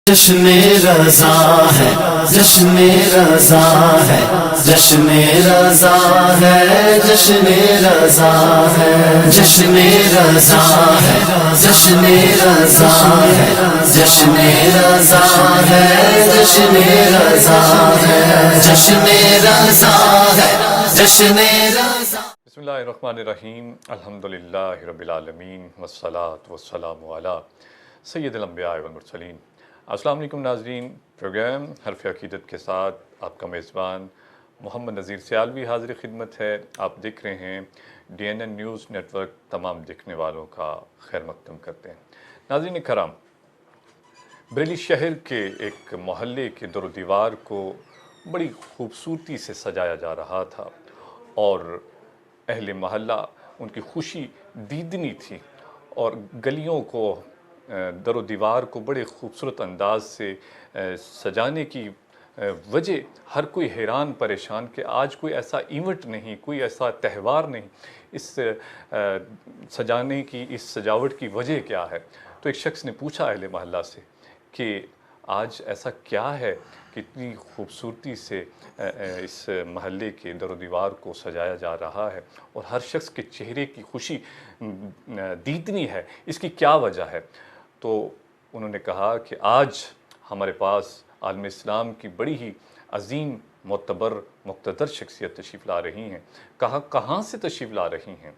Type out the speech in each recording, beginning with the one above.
جشن رضا ہے، جشن رضا ہے، جشن رضا ہے، جشن رضا ہے، جشن رضا ہے، جشن رضا ہے، جشن رضا ہے، جشن رضا ہے، جشن رضا ہے، جشن رضا۔ بسم اللہ الرحمن الرحیم، الحمدللہ رب العالمین والصلاة والسلام علی سید الانبیاء والمرسلین۔ السلام علیکم ناظرین، پروگرام حرف عقیدت کے ساتھ آپ کا میزبان محمد نذیر سیالوی حاضر خدمت ہے۔ آپ دیکھ رہے ہیں DNN نیوز نیٹ ورک، تمام دیکھنے والوں کا خیر مقدم کرتے ہیں۔ ناظرین کرام، بریلی شہر کے ایک محلے کے در و دیوار کو بڑی خوبصورتی سے سجایا جا رہا تھا اور اہل محلہ ان کی خوشی دیدنی تھی، اور گلیوں کو، در و دیوار کو بڑے خوبصورت انداز سے سجانے کی وجہ ہر کوئی حیران پریشان کہ آج کوئی ایسا ایونٹ نہیں، کوئی ایسا تہوار نہیں، اس سجانے کی، اس سجاوٹ کی وجہ کیا ہے؟ تو ایک شخص نے پوچھا اہل محلہ سے کہ آج ایسا کیا ہے کہ اتنی خوبصورتی سے اس محلے کے در و دیوار کو سجایا جا رہا ہے اور ہر شخص کے چہرے کی خوشی دیدنی ہے، اس کی کیا وجہ ہے؟ تو انہوں نے کہا کہ آج ہمارے پاس عالم اسلام کی بڑی ہی عظیم، معتبر، مقتدر شخصیت تشریف لا رہی ہیں۔ کہاں سے تشریف لا رہی ہیں؟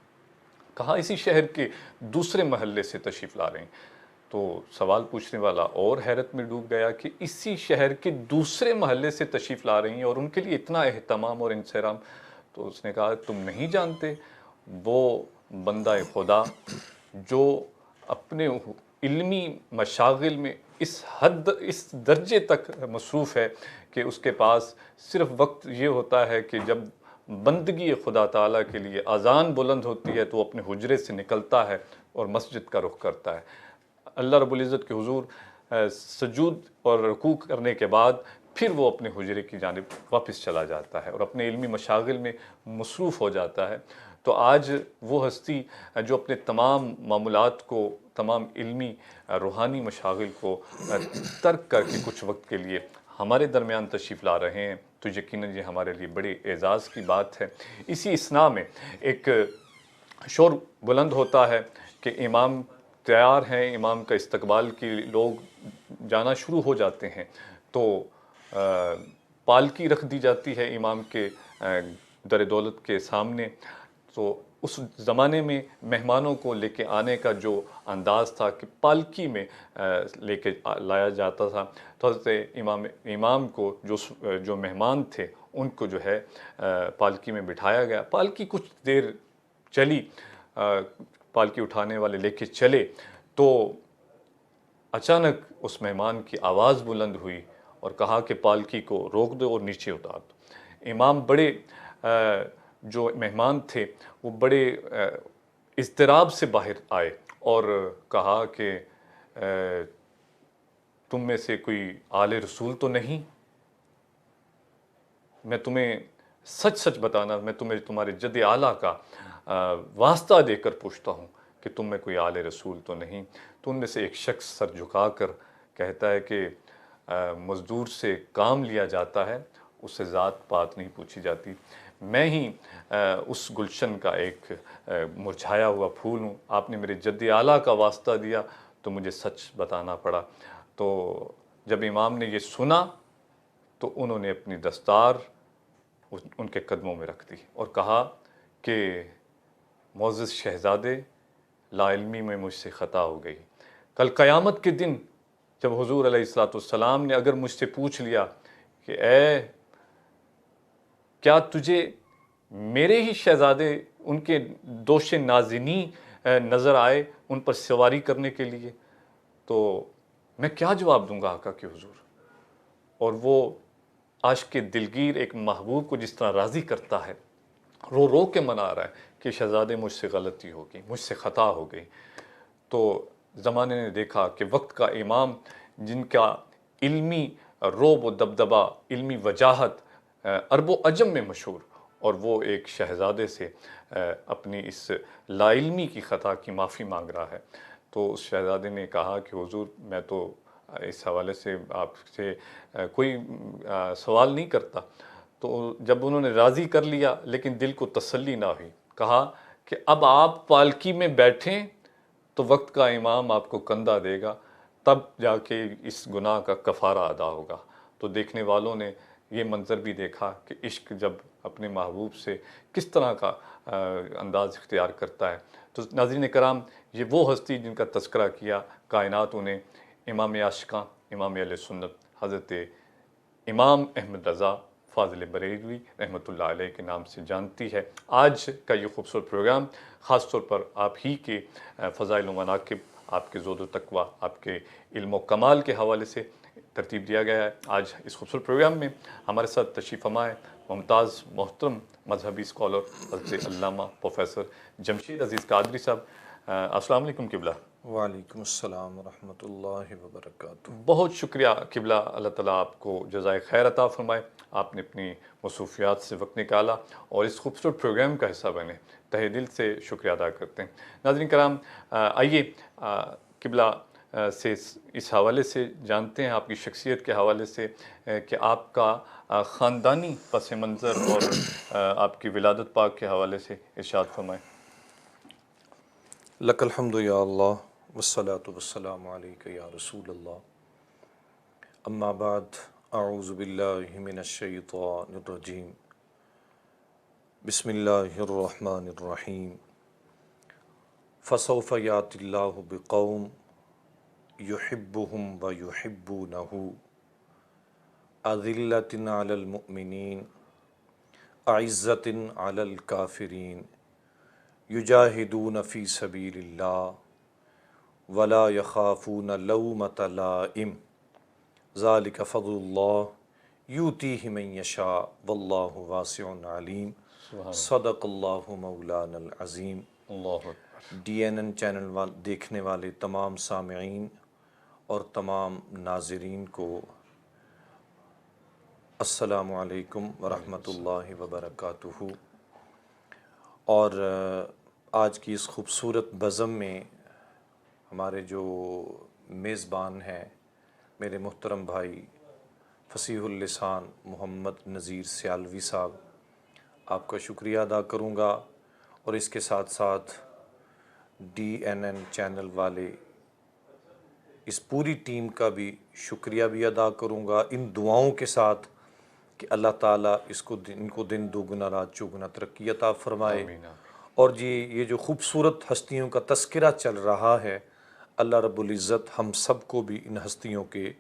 کہاں؟ اسی شہر کے دوسرے محلے سے تشریف لا رہی ہیں۔ تو سوال پوچھنے والا اور حیرت میں ڈوب گیا کہ اسی شہر کے دوسرے محلے سے تشریف لا رہی ہیں اور ان کے لیے اتنا اہتمام اور انصرام۔ تو اس نے کہا تم نہیں جانتے وہ بندہ خدا جو اپنے علمی مشاغل میں اس درجے تک مصروف ہے کہ اس کے پاس صرف وقت یہ ہوتا ہے کہ جب بندگی خدا تعالیٰ کے لیے اذان بلند ہوتی ہے تو وہ اپنے حجرے سے نکلتا ہے اور مسجد کا رخ کرتا ہے، اللہ رب العزت کے حضور سجود اور رکوع کرنے کے بعد پھر وہ اپنے حجرے کی جانب واپس چلا جاتا ہے اور اپنے علمی مشاغل میں مصروف ہو جاتا ہے۔ تو آج وہ ہستی جو اپنے تمام معمولات کو، تمام علمی روحانی مشاغل کو ترک کر کے کچھ وقت کے لیے ہمارے درمیان تشریف لا رہے ہیں، تو یقیناً یہ ہمارے لیے بڑے اعزاز کی بات ہے۔ اسی اثناء میں ایک شور بلند ہوتا ہے کہ امام تیار ہیں، امام کا استقبال کی لوگ جانا شروع ہو جاتے ہیں۔ تو پالکی رکھ دی جاتی ہے امام کے در دولت کے سامنے۔ تو اس زمانے میں مہمانوں کو لے کے آنے کا جو انداز تھا کہ پالکی میں لے کے لایا جاتا تھا، تو حضرت امام کو جو مہمان تھے ان کو جو ہے پالکی میں بٹھایا گیا۔ پالکی کچھ دیر چلی، پالکی اٹھانے والے لے کے چلے تو اچانک اس مہمان کی آواز بلند ہوئی اور کہا کہ پالکی کو روک دو اور نیچے اتار دو۔ امام بڑے جو مہمان تھے وہ بڑے اضطراب سے باہر آئے اور کہا کہ تم میں سے کوئی آل رسول تو نہیں؟ میں تمہیں سچ سچ بتانا، میں تمہیں تمہارے جد اعلیٰ کا واسطہ دے کر پوچھتا ہوں کہ تم میں کوئی آل رسول تو نہیں؟ تو ان میں سے ایک شخص سر جھکا کر کہتا ہے کہ مزدور سے کام لیا جاتا ہے، اس سے ذات پات نہیں پوچھی جاتی، میں ہی اس گلشن کا ایک مرجھایا ہوا پھول ہوں، آپ نے میرے جد اعلیٰ کا واسطہ دیا تو مجھے سچ بتانا پڑا۔ تو جب امام نے یہ سنا تو انہوں نے اپنی دستار ان کے قدموں میں رکھ دی اور کہا کہ معزز شہزادے، لا علمی میں مجھ سے خطا ہو گئی۔ کل قیامت کے دن جب حضور علیہ السلام نے اگر مجھ سے پوچھ لیا کہ اے کیا تجھے میرے ہی شہزادے ان کے دوش نازنی نظر آئے ان پر سواری کرنے کے لیے، تو میں کیا جواب دوں گا آقا کے حضور؟ اور وہ عاشق دلگیر ایک محبوب کو جس طرح راضی کرتا ہے، رو رو کے منا رہا ہے کہ شہزادے مجھ سے غلطی ہو گئی، مجھ سے خطا ہو گئی۔ تو زمانے نے دیکھا کہ وقت کا امام جن کا علمی روب و دبدبہ، علمی وجاہت عرب و عجم میں مشہور، اور وہ ایک شہزادے سے اپنی اس لا علمی کی خطا کی معافی مانگ رہا ہے۔ تو اس شہزادے نے کہا کہ حضور میں تو اس حوالے سے آپ سے کوئی سوال نہیں کرتا، تو جب انہوں نے راضی کر لیا لیکن دل کو تسلی نہ ہوئی، کہا کہ اب آپ پالکی میں بیٹھیں تو وقت کا امام آپ کو کندھا دے گا، تب جا کے اس گناہ کا کفارہ ادا ہوگا۔ تو دیکھنے والوں نے یہ منظر بھی دیکھا کہ عشق جب اپنے محبوب سے کس طرح کا انداز اختیار کرتا ہے۔ تو ناظرین کرام، یہ وہ ہستی جن کا تذکرہ کیا کائنات انہیں امام عاشقاں، امام اہل سنت حضرت امام احمد رضا فاضل بریلوی رحمۃ اللہ علیہ کے نام سے جانتی ہے۔ آج کا یہ خوبصورت پروگرام خاص طور پر آپ ہی کے فضائل و مناقب، آپ کے زہد و تقویٰ، آپ کے علم و کمال کے حوالے سے ترتیب دیا گیا ہے۔ آج اس خوبصورت پروگرام میں ہمارے ساتھ تشریف فرما ہے ممتاز محترم مذہبی اسکالر حضرت علامہ پروفیسر جمشید عزیز قادری صاحب۔ السلام علیکم قبلہ۔ وعلیکم السلام ورحمۃ اللہ وبرکاتہ۔ بہت شکریہ قبلہ، اللہ تعالیٰ آپ کو جزائے خیر عطا فرمائے، آپ نے اپنی مصروفیات سے وقت نکالا اور اس خوبصورت پروگرام کا حصہ بنے، تہہ دل سے شکریہ ادا کرتے ہیں۔ ناظرین کرام، آئیے قبلہ سے اس حوالے سے جانتے ہیں، آپ کی شخصیت کے حوالے سے، کہ آپ کا خاندانی پس منظر اور آپ کی ولادت پاک کے حوالے سے ارشاد فرمائیں۔ لک الحمد یا اللہ والصلاة والسلام علیک یا رسول اللہ، اما بعد، اعوذ باللہ من الشیطان الرجیم، بسم اللہ الرحمن الرحیم۔ فسوف یأتی اللہ بقوم یحبہم ویحبونہ اذلۃ علی المؤمنین اعزۃ علی الکافرین یجاہدون فی سبیل اللہ ولا یخافون لومۃ لائم ذالک فضل اللہ یؤتیہ من یشاء واللہ واسع علیم، صدق اللہ مولانا العظیم۔ اللہ اکبر۔ DNN چینل دیکھنے والے تمام سامعین اور تمام ناظرین کو السلام علیکم ورحمۃ اللہ وبرکاتہ۔ اور آج کی اس خوبصورت بزم میں ہمارے جو میزبان ہیں میرے محترم بھائی فصیح اللسان محمد نذیر سیالوی صاحب، آپ کا شکریہ ادا کروں گا، اور اس کے ساتھ ساتھ DNN چینل والے اس پوری ٹیم کا بھی شکریہ بھی ادا کروں گا، ان دعاؤں کے ساتھ کہ اللہ تعالیٰ ان کو دن دوگنا رات چوگنا ترقی عطا فرمائے۔ اور یہ جو خوبصورت ہستیوں کا تذکرہ چل رہا ہے، اللہ رب العزت ہم سب کو بھی ان ہستیوں کے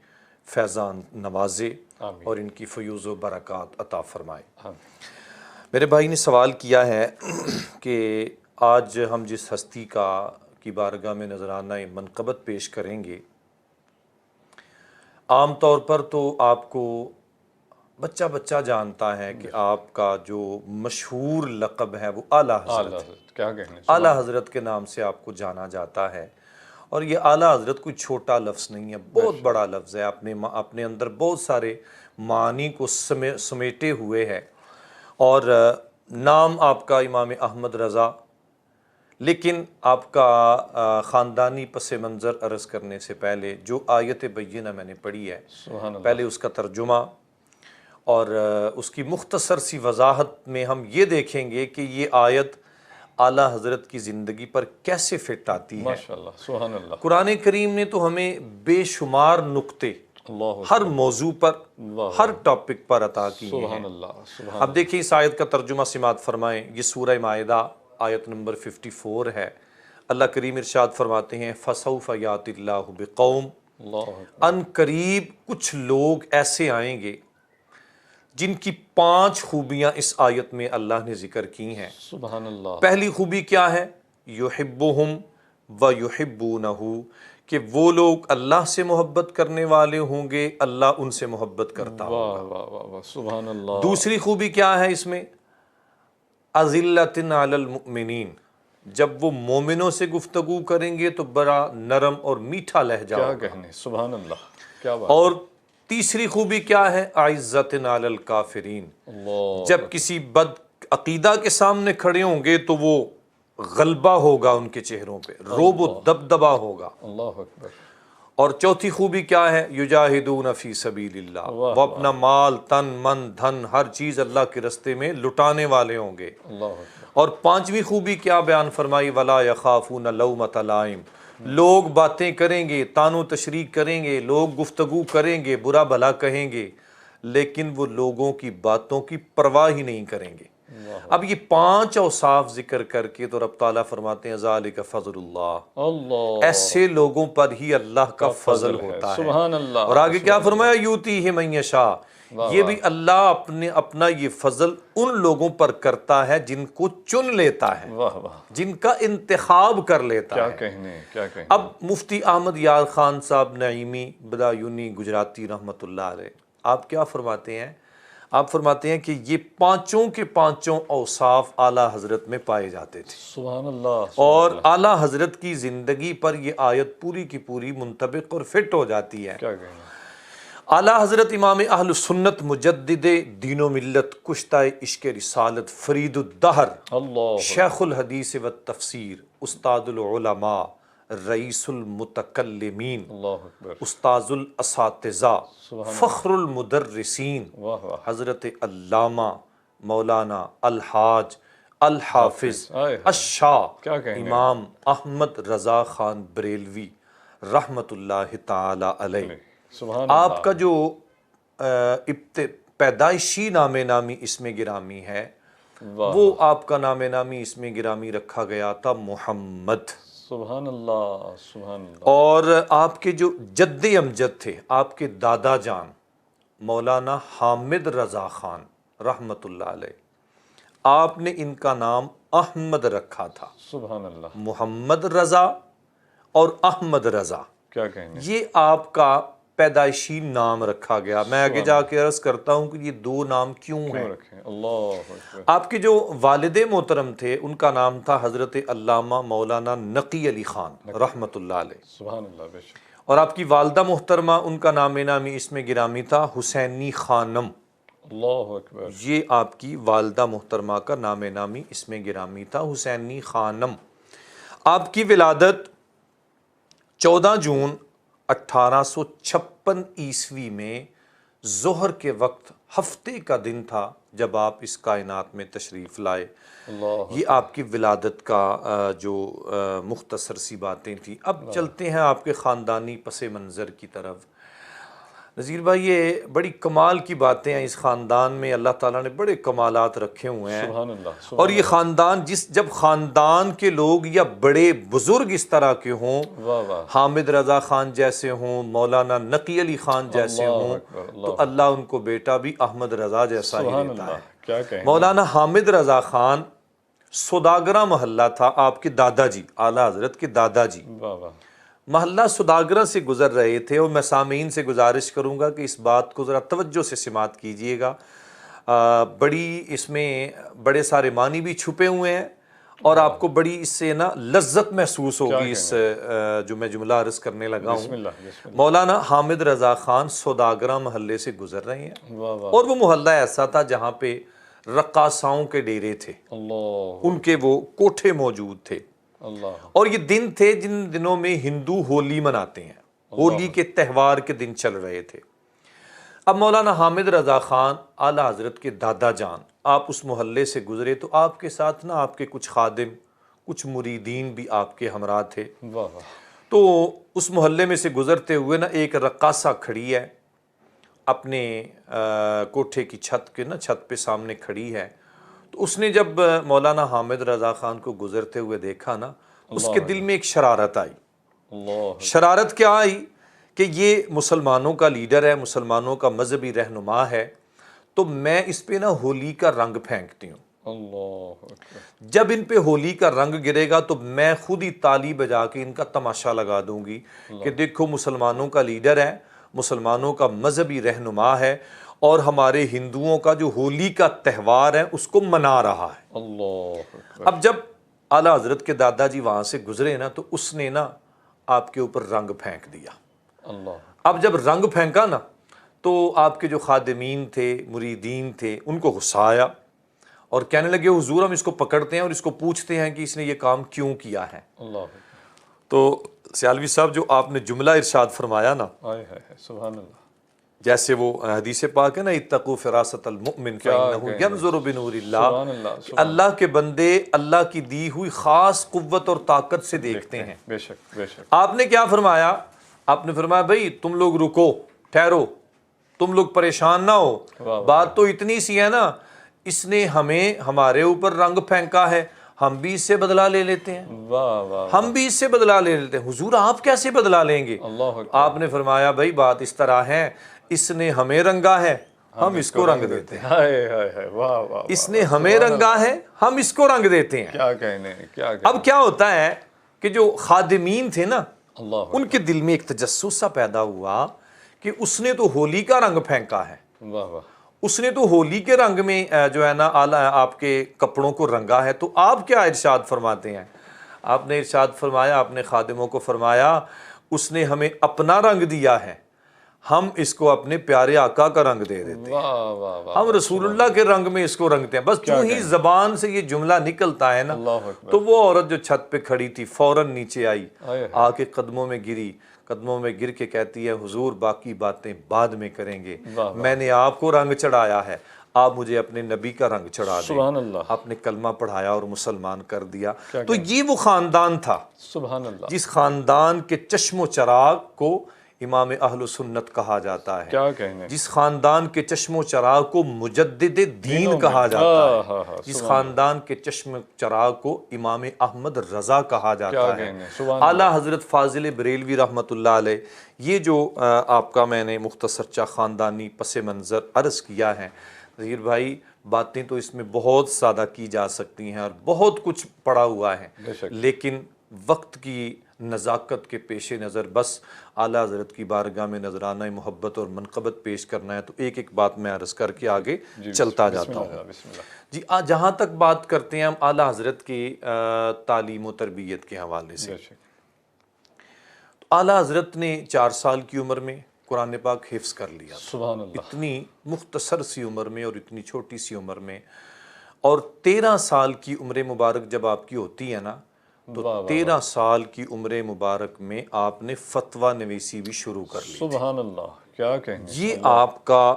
فیضان نوازے اور ان کی فیوز و برکات عطا فرمائے۔ میرے بھائی نے سوال کیا ہے کہ آج ہم جس ہستی کی بارگاہ میں نذرانہ منقبت پیش کریں گے، عام طور پر تو آپ کو بچہ جانتا ہے کہ آپ کا جو مشہور لقب ہے وہ اعلیٰ حضرت ہے۔ کیا کہنے، اعلیٰ حضرت کے نام سے آپ کو جانا جاتا ہے، اور یہ اعلیٰ حضرت کوئی چھوٹا لفظ نہیں ہے، بہت بڑا لفظ ہے، اپنے اندر بہت سارے معانی کو سمیٹے ہوئے ہے۔ اور نام آپ کا امام احمد رضا، لیکن آپ کا خاندانی پس منظر عرض کرنے سے پہلے جو آیت بینہ میں نے پڑھی ہے، پہلے اس کا ترجمہ اور اس کی مختصر سی وضاحت میں ہم یہ دیکھیں گے کہ یہ آیت اعلیٰ حضرت کی زندگی پر کیسے فٹ آتی ہے۔ ماشاءاللہ، سبحان اللہ۔ قرآن کریم نے تو ہمیں بے شمار نقطے ہر موضوع پر، ہر ٹاپک پر عطا کی ہیں۔ سبحان اللہ، سبحان اب دیکھیں اس آیت کا ترجمہ سماعت فرمائیں، یہ سورہ مائدہ آیت نمبر 54 ہے۔ اللہ کریم ارشاد فرماتے ہیں فَسَوْفَ يَأْتِ اللَّهُ بِقَوْمٍ، اللہ، ان قریب کچھ لوگ ایسے آئیں گے جن کی 5 خوبیاں اس آیت میں اللہ نے ذکر کی ہیں۔ سبحان اللہ۔ پہلی خوبی کیا ہے؟ یحبہم ویحبونہ، کہ وہ لوگ اللہ سے محبت کرنے والے ہوں گے، اللہ ان سے محبت کرتا ہوگا۔ واہ واہ واہ واہ، سبحان اللہ۔ دوسری خوبی کیا ہے اس میں؟ اذلۃ علی المؤمنین، جب وہ مومنوں سے گفتگو کریں گے تو بڑا نرم اور میٹھا لہجہ کیا ہوگا۔ کہنے، سبحان اللہ، کیا بات۔ اور تیسری خوبی کیا ہے؟ اعزۃ علی الکافرین، اللہ، جب کسی بد عقیدہ کے سامنے کھڑے ہوں گے تو وہ غلبہ ہوگا ان کے چہروں پہ، روب و دبدبا ہوگا۔ اللہ اکبر۔ اور چوتھی خوبی کیا ہے؟ یجاہدون فی سبیل اللہ، وہ اپنا مال، تن، من، دھن، ہر چیز اللہ کے رستے میں لٹانے والے ہوں گے۔ اللہ اکبر۔ اور پانچویں خوبی کیا بیان فرمائی؟ ولا یخافون لومۃ لائم، لوگ باتیں کریں گے، تان و تشریح کریں گے، لوگ گفتگو کریں گے، برا بھلا کہیں گے، لیکن وہ لوگوں کی باتوں کی پرواہ ہی نہیں کریں گے۔ اب یہ پانچ اوصاف ذکر کر کے تو رب تعالیٰ فرماتے ہیں ذالک فضل اللہ، اللہ ایسے لوگوں پر ہی اللہ کا فضل ہوتا ہے۔ سبحان اللہ۔ اور آگے کیا فرمایا؟ یوتیہ من یشاء، یہ بھی اللہ اپنا یہ فضل ان لوگوں پر کرتا ہے جن کو چن لیتا ہے، واہ واہ، جن کا انتخاب کر لیتا کیا ہے۔ کہنے، کیا کہنے۔ اب مفتی احمد یار خان صاحب نعیمی بدایونی گجراتی رحمۃ اللہ علیہ، آپ کیا فرماتے ہیں؟ آپ فرماتے ہیں کہ یہ پانچوں کے پانچوں اوصاف اعلیٰ حضرت میں پائے جاتے تھے، سبحان اللہ۔ اور اعلیٰ حضرت کی زندگی پر یہ آیت پوری کی پوری منطبق اور فٹ ہو جاتی ہے۔ کیا کہنا۔ اعلیٰ حضرت امام اہل سنت مجدد دین و ملت، کشتہ عشق رسالت، فرید الدہر، اللہ شیخ الحدیث و تفسیر، استاد العلماء، رئیس المتکلمین، اللہ اکبر، استاذ الاساتذہ، فخر المدرسین، واہ واہ، حضرت علامہ مولانا الحاج الحافظ آئے الشاہ کیا کہیں گے۔ امام احمد رضا خان بریلوی رحمۃ اللہ تعالی علیہ۔ سبحان آپ کا جو پیدائشی نام نامی اسم گرامی ہے، واہ، وہ آپ کا نام نامی اسم گرامی رکھا گیا تھا محمد۔ سبحان اللہ، سبحان اللہ۔ اور آپ کے جو جد امجد تھے، آپ کے دادا جان مولانا حامد رضا خان رحمۃ اللہ علیہ، آپ نے ان کا نام احمد رکھا تھا، سبحان اللہ، محمد رضا اور احمد رضا، کیا کہنے۔ یہ آپ کا پیدائشی نام رکھا گیا۔ میں آگے جا کے عرض کرتا ہوں کہ یہ دو نام کیوں ہیں۔ کیوں رکھیں؟ اللہ اکبر، آپ کے جو والد محترم تھے ان کا نام تھا حضرت علامہ مولانا نقی علی خان رحمۃ اللہ علیہ، سبحان اللہ، بے شک، اور آپ کی والدہ محترمہ ان کا نام نامی اسم گرامی تھا حسینی خانم۔ اللہ اکبر، یہ آپ کی والدہ محترمہ کا نام نامی اسم گرامی تھا حسینی خانم۔ آپ کی ولادت 14 جون 1856 عیسوی میں ظہر کے وقت ہفتے کا دن تھا جب آپ اس کائنات میں تشریف لائے۔ اللہ، یہ آپ کی ولادت کا جو مختصر سی باتیں تھیں۔ اب چلتے ہیں آپ کے خاندانی پس منظر کی طرف۔ نذیر بھائی، یہ بڑی کمال کی باتیں ہیں، اس خاندان میں اللہ تعالیٰ نے بڑے کمالات رکھے ہوئے ہیں، سبحان اللہ، اور یہ خاندان جب خاندان کے لوگ یا بڑے بزرگ اس طرح کے ہوں، واہ واہ، حامد رضا خان جیسے ہوں، مولانا نقی علی خان جیسے اللہ ہوں، اکبر، اللہ تو اللہ ان کو بیٹا بھی احمد رضا جیسا ہی سبحان دیتا اللہ، ہے۔ کیا کہیں۔ مولانا حامد رضا خان سوداگرہ محلہ تھا، آپ کے دادا جی، اعلیٰ حضرت کے دادا جی واہ واہ، محلہ سوداگرہ سے گزر رہے تھے، اور میں سامعین سے گزارش کروں گا کہ اس بات کو ذرا توجہ سے سماعت کیجئے گا، بڑی اس میں بڑے سارے معنی بھی چھپے ہوئے ہیں، اور آپ کو بڑی اس سے نا لذت محسوس ہوگی اس جو میں جملہ عرض کرنے لگا بسم ہوں۔ اللہ، بسم اللہ، مولانا حامد رضا خان سوداگرہ محلے سے گزر رہے ہیں، واہ واہ، اور وہ محلہ ایسا تھا جہاں پہ رقاصاؤں کے ڈیرے تھے، اللہ، ان کے وہ کوٹھے موجود تھے، اللہ، اور یہ دن تھے جن دنوں میں ہندو ہولی مناتے ہیں، ہولی کے تہوار کے دن چل رہے تھے۔ اب مولانا حامد رضا خان اعلیٰ حضرت کے دادا جان آپ اس محلے سے گزرے تو آپ کے ساتھ نا آپ کے کچھ خادم، کچھ مریدین بھی آپ کے ہمراہ تھے۔ واہ واہ، تو اس محلے میں سے گزرتے ہوئے نا ایک رقاصہ کھڑی ہے، اپنے کوٹھے کی چھت پہ سامنے کھڑی ہے، تو اس نے جب مولانا حامد رضا خان کو گزرتے ہوئے دیکھا نا، اس کے دل میں ایک شرارت آئی۔ اللہ، شرارت کیا آئی کہ یہ مسلمانوں کا لیڈر ہے، مسلمانوں کا مذہبی رہنما ہے، تو میں اس پہ نا ہولی کا رنگ پھینکتی ہوں، اللہ اکبر، جب ان پہ ہولی کا رنگ گرے گا تو میں خود ہی تالی بجا کے ان کا تماشا لگا دوں گی کہ دیکھو مسلمانوں کا لیڈر ہے، مسلمانوں کا مذہبی رہنما ہے، اور ہمارے ہندوؤں کا جو ہولی کا تہوار ہے اس کو منا رہا ہے۔ اللہ اکبر، اب جب اعلیٰ حضرت کے دادا جی وہاں سے گزرے نا تو اس نے نا آپ کے اوپر رنگ پھینک دیا۔ اللہ، اب جب رنگ پھینکا نا تو آپ کے جو خادمین تھے، مریدین تھے، ان کو غصہ آیا، اور کہنے لگے حضور ہم اس کو پکڑتے ہیں اور اس کو پوچھتے ہیں کہ اس نے یہ کام کیوں کیا ہے۔ اللہ، تو سیالوی صاحب جو آپ نے جملہ ارشاد فرمایا نا، آئے ہے سبحان اللہ، جیسے وہ حدیث پاک ہے نا، اتقوا فراست المؤمن فإنہ ینظر بنور اللہ، سبحان اللہ، کہ اللہ کے بندے اللہ کی دی ہوئی خاص قوت اور طاقت سے دیکھتے ہیں۔ بے شک بے شک، آپ نے کیا فرمایا؟ آپ نے فرمایا بھائی تم لوگ رکو، ٹھہرو، تم لوگ پریشان نہ ہو، بات تو اتنی سی ہے نا، اس نے ہمیں ہمارے اوپر رنگ پھینکا ہے، ہم بھی اس سے بدلہ لے لیتے ہیں، واہ واہ، ہم بھی اس سے بدلہ لے لیتے ہیں۔ حضور آپ کیسے بدلہ لیں گے؟ اللہ اکبر، آپ نے فرمایا بھائی بات اس طرح ہے، اس نے ہمیں رنگا ہے، ہم اس کو رنگ دیتے ہیں، ہائے ہائے ہائے، واہ واہ، اس نے ہمیں رنگا ہے، ہم اس کو رنگ دیتے ہیں۔ کیا کہنے، کیا کہنے، اب کیا ہوتا ہے کہ جو خادمین تھے نا، اللہ ان کے دل میں ایک تجسس سا پیدا ہوا کہ اس نے تو ہولی کا رنگ پھینکا ہے، واہ واہ، اس نے تو ہولی کے رنگ میں جو ہے نا آپ کے کپڑوں کو رنگا ہے، تو آپ کیا ارشاد فرماتے ہیں؟ آپ نے ارشاد فرمایا، آپ نے خادموں کو فرمایا اس نے ہمیں اپنا رنگ دیا ہے، ہم اس کو اپنے پیارے آقا کا رنگ دے دیتے ہیں، واہ واہ واہ، ہم رسول اللہ کے رنگ میں اس کو رنگتے ہیں۔ بس جو ہی زبان سے یہ جملہ نکلتا ہے نا، اللہ اکبر، تو وہ عورت جو چھت پہ کھڑی تھی فوراً نیچے آئی، آئے آ کے قدموں میں گری، قدموں میں گر کے کہتی ہے حضور باقی باتیں بعد میں کریں گے، واہ، میں نے آپ کو رنگ چڑھایا ہے، آپ مجھے اپنے نبی کا رنگ چڑھا دیں۔ سبحان اللہ، آپ نے کلمہ پڑھایا اور مسلمان کر دیا۔ تو یہ وہ خاندان تھا سبحان اللہ، جس خاندان کے چشم و چراغ کو امام اہل سنت کہا جاتا ہے، کیا کہنے، جس خاندان کے چشم و چراغ کو مجدد دین کہا جاتا ہے، جس خاندان کے چشم و چراغ کو امام احمد رضا کہا جاتا ہے، اعلیٰ حضرت فاضل بریلوی رحمۃ اللہ علیہ۔ یہ جو آپ کا میں نے مختصر چا خاندانی پس منظر عرض کیا ہے، ظہیر بھائی باتیں تو اس میں بہت زیادہ کی جا سکتی ہیں اور بہت کچھ پڑا ہوا ہے، لیکن وقت کی نزاکت کے پیش نظر بس اعلیٰ حضرت کی بارگاہ میں نذرانہ محبت اور منقبت پیش کرنا ہے، تو ایک ایک بات میں عرض کر کے آگے چلتا جاتا ہوں۔ جی جہاں تک بات کرتے ہیں ہم اعلیٰ حضرت کی تعلیم و تربیت کے حوالے سے، تو اعلیٰ حضرت نے 4 سال کی عمر میں قرآن پاک حفظ کر لیا، سبحان اللہ، اتنی مختصر سی عمر میں اور اتنی چھوٹی سی عمر میں، اور 13 سال کی عمر مبارک جب آپ کی ہوتی ہے نا، تو 13 سال کی عمر مبارک میں آپ نے فتویٰ نویسی بھی شروع کر لی۔ سبحان اللہ، کیا کہنے، یہ آپ کا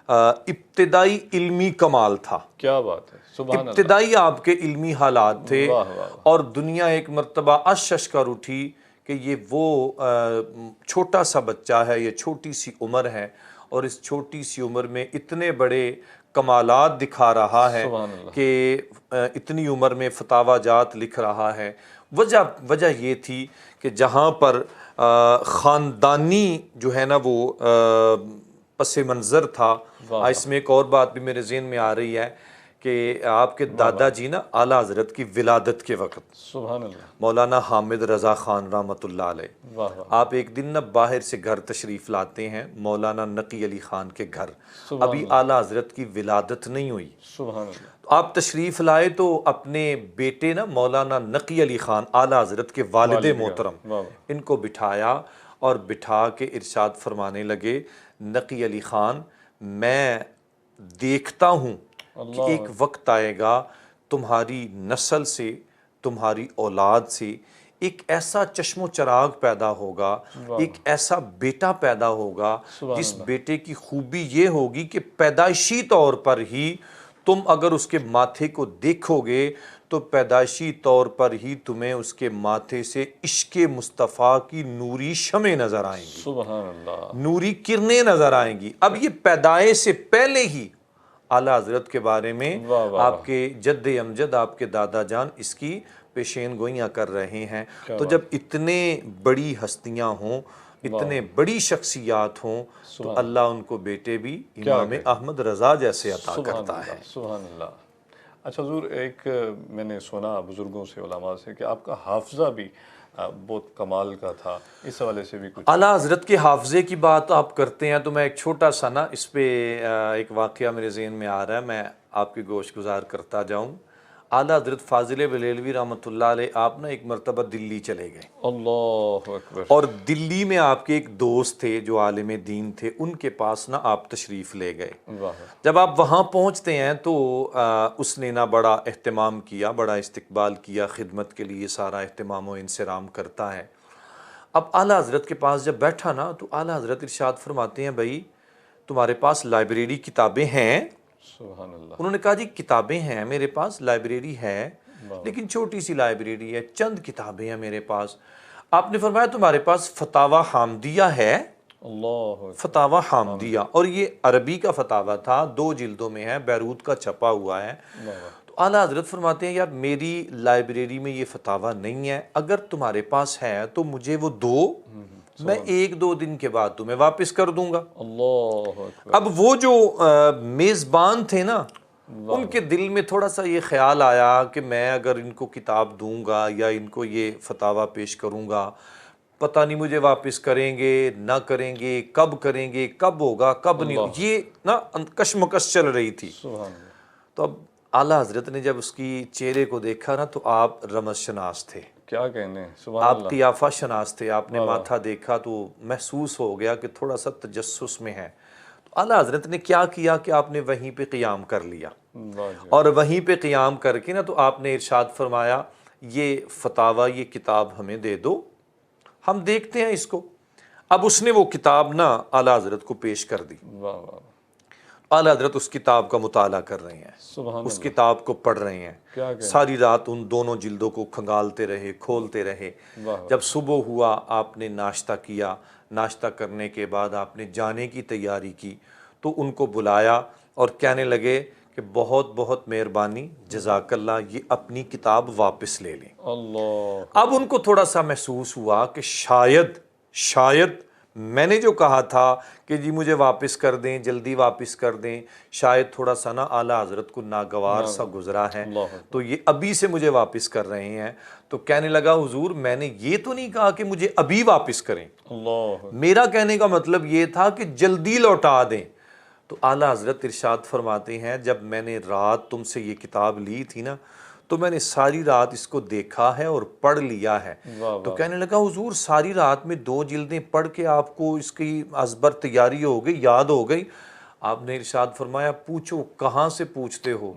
ابتدائی علمی کمال تھا، کیا بات ہے، سبحان اللہ، ابتدائی آپ کے علمی حالات تھے، واہ واہ، اور دنیا ایک مرتبہ اشش کر اٹھی کہ یہ وہ چھوٹا سا بچہ ہے، یہ چھوٹی سی عمر ہے، اور اس چھوٹی سی عمر میں اتنے بڑے کمالات دکھا رہا ہے کہ اتنی عمر میں فتاوی جات لکھ رہا ہے۔ وجہ یہ تھی کہ جہاں پر خاندانی جو ہے نا وہ پس منظر تھا، اس میں ایک اور بات بھی میرے ذہن میں آ رہی ہے کہ آپ کے دادا جی نا اعلیٰ حضرت کی ولادت کے وقت سبحان اللہ، مولانا حامد رضا خان رحمۃ اللہ علیہ، واہ واہ، آپ ایک دن نا باہر سے گھر تشریف لاتے ہیں، مولانا نقی علی خان کے گھر، ابھی اعلیٰ حضرت کی ولادت نہیں ہوئی، سبحان اللہ، آپ تشریف لائے تو اپنے بیٹے نا مولانا نقی علی خان اعلیٰ حضرت کے والد محترم، ان کو بٹھایا اور بٹھا کے ارشاد فرمانے لگے، نقی علی خان میں دیکھتا ہوں کہ ایک وقت آئے گا تمہاری نسل سے، تمہاری اولاد سے ایک ایسا چشم و چراغ پیدا ہوگا، ایک ایسا بیٹا پیدا ہوگا جس بیٹے کی خوبی یہ ہوگی کہ پیدائشی طور پر ہی تم اگر اس کے ماتھے کو دیکھو گے تو پیدائشی طور پر ہی تمہیں اس کے ماتھے سے عشق مصطفیٰ کی نوری شمع نظر آئیں گی، سبحان اللہ، نوری کرنیں نظر آئیں گی۔ اب یہ پیدائش سے پہلے ہی اعلیٰ حضرت کے بارے میں آپ کے جد امجد، آپ کے دادا جان اس کی پیشین گوئیاں کر رہے ہیں۔ تو جب اتنے بڑی ہستیاں ہوں، اتنے بڑی شخصیات ہوں، تو اللہ ان کو بیٹے بھی امام احمد رضا جیسے عطا کرتا ہے۔ سبحان اللہ۔ اچھا حضور، ایک میں نے سنا بزرگوں سے، علماء سے، کہ آپ کا حافظہ بھی بہت کمال کا تھا، اس حوالے سے بھی کچھ؟ اعلیٰ حضرت کے حافظے کی بات آپ کرتے ہیں تو میں ایک چھوٹا سا نا اس پہ ایک واقعہ میرے ذہن میں آ رہا ہے، میں آپ کی گوش گزار کرتا جاؤں۔ اعلیٰ حضرت فاضل بریلوی رحمۃ اللہ علیہ آپ نا ایک مرتبہ دلی چلے گئے، اللہ اکبر، اور دلی میں آپ کے ایک دوست تھے جو عالم دین تھے، ان کے پاس نا آپ تشریف لے گئے۔ جب آپ وہاں پہنچتے ہیں تو اس نے نا بڑا اہتمام کیا، بڑا استقبال کیا، خدمت کے لیے سارا اہتمام و انصرام کرتا ہے۔ اب اعلیٰ حضرت کے پاس جب بیٹھا نا تو اعلیٰ حضرت ارشاد فرماتے ہیں بھائی تمہارے پاس لائبریری کتابیں ہیں؟ سبحان اللہ. انہوں نے کہا جی کتابیں ہیں میرے پاس، لائبریری ہے لیکن چھوٹی سی لائبریری ہے، چند کتابیں ہیں میرے پاس. آپ نے فرمایا تمہارے پاس فتاوی حامدیہ ہے؟ اللہ. فتاوی حامدیہ، اور یہ عربی کا فتاوی تھا، 2 جلدوں میں ہے، بیروت کا چھپا ہوا ہے. تو اعلیٰ حضرت فرماتے ہیں یار میری لائبریری میں یہ فتاوی نہیں ہے، اگر تمہارے پاس ہے تو مجھے وہ دو، میں 1-2 دن کے بعد تمہیں واپس کر دوں گا. اللہ اکبر. اب وہ جو میزبان تھے نا ان کے دل میں تھوڑا سا یہ خیال آیا کہ میں اگر ان کو کتاب دوں گا یا ان کو یہ فتاوی پیش کروں گا پتہ نہیں مجھے واپس کریں گے نہ کریں گے، کب ہوگا کب نہیں، یہ نا کشمکش چل رہی تھی. سبحان اللہ. تو اب اعلیٰ حضرت نے جب اس کی چہرے کو دیکھا نا تو آپ رمز شناس تھے، کیا کہنے. سبحان آپ اللہ. قیافہ شناس تھے، آپ نے ماتھا دیکھا تو محسوس ہو گیا کہ تھوڑا سا تجسس میں ہے. تو اعلیٰ حضرت نے کیا کیا کہ آپ نے وہیں پہ قیام کر لیا، واہ جی. اور وہیں پہ قیام کر کے نا تو آپ نے ارشاد فرمایا یہ فتاوی یہ کتاب ہمیں دے دو، ہم دیکھتے ہیں اس کو. اب اس نے وہ کتاب نا اعلیٰ حضرت کو پیش کر دی. واہ واہ. اعلیٰ حضرت اس کتاب کا مطالعہ کر رہے ہیں، سبحان اس اللہ. کتاب کو پڑھ رہے ہیں، کیا کہنے. ساری رات ان دونوں جلدوں کو کھنگالتے رہے، کھولتے رہے. واہ. جب صبح ہوا آپ نے ناشتہ کیا، ناشتہ کرنے کے بعد آپ نے جانے کی تیاری کی تو ان کو بلایا اور کہنے لگے کہ بہت بہت مہربانی، جزاک اللہ، یہ اپنی کتاب واپس لے لیں. اللہ. اب ان کو تھوڑا سا محسوس ہوا کہ شاید میں نے جو کہا تھا کہ جی مجھے واپس کر دیں، جلدی واپس کر دیں، شاید تھوڑا سا نا اعلیٰ حضرت کو ناگوار سا گزرا ہے تو یہ ابھی سے مجھے واپس کر رہے ہیں. تو کہنے لگا حضور میں نے یہ تو نہیں کہا کہ مجھے ابھی واپس کریں، اللہ. میرا کہنے کا مطلب یہ تھا کہ جلدی لوٹا دیں. تو اعلیٰ حضرت ارشاد فرماتے ہیں جب میں نے رات تم سے یہ کتاب لی تھی نا تو میں نے ساری رات اس کو دیکھا ہے اور پڑھ لیا ہے. تو کہنے لگا حضور ساری رات میں 2 جلدیں پڑھ کے آپ کو اس کی ازبر تیاری ہو گئی، یاد ہو گئی. آپ نے ارشاد فرمایا پوچھو، کہاں سے پوچھتے ہو،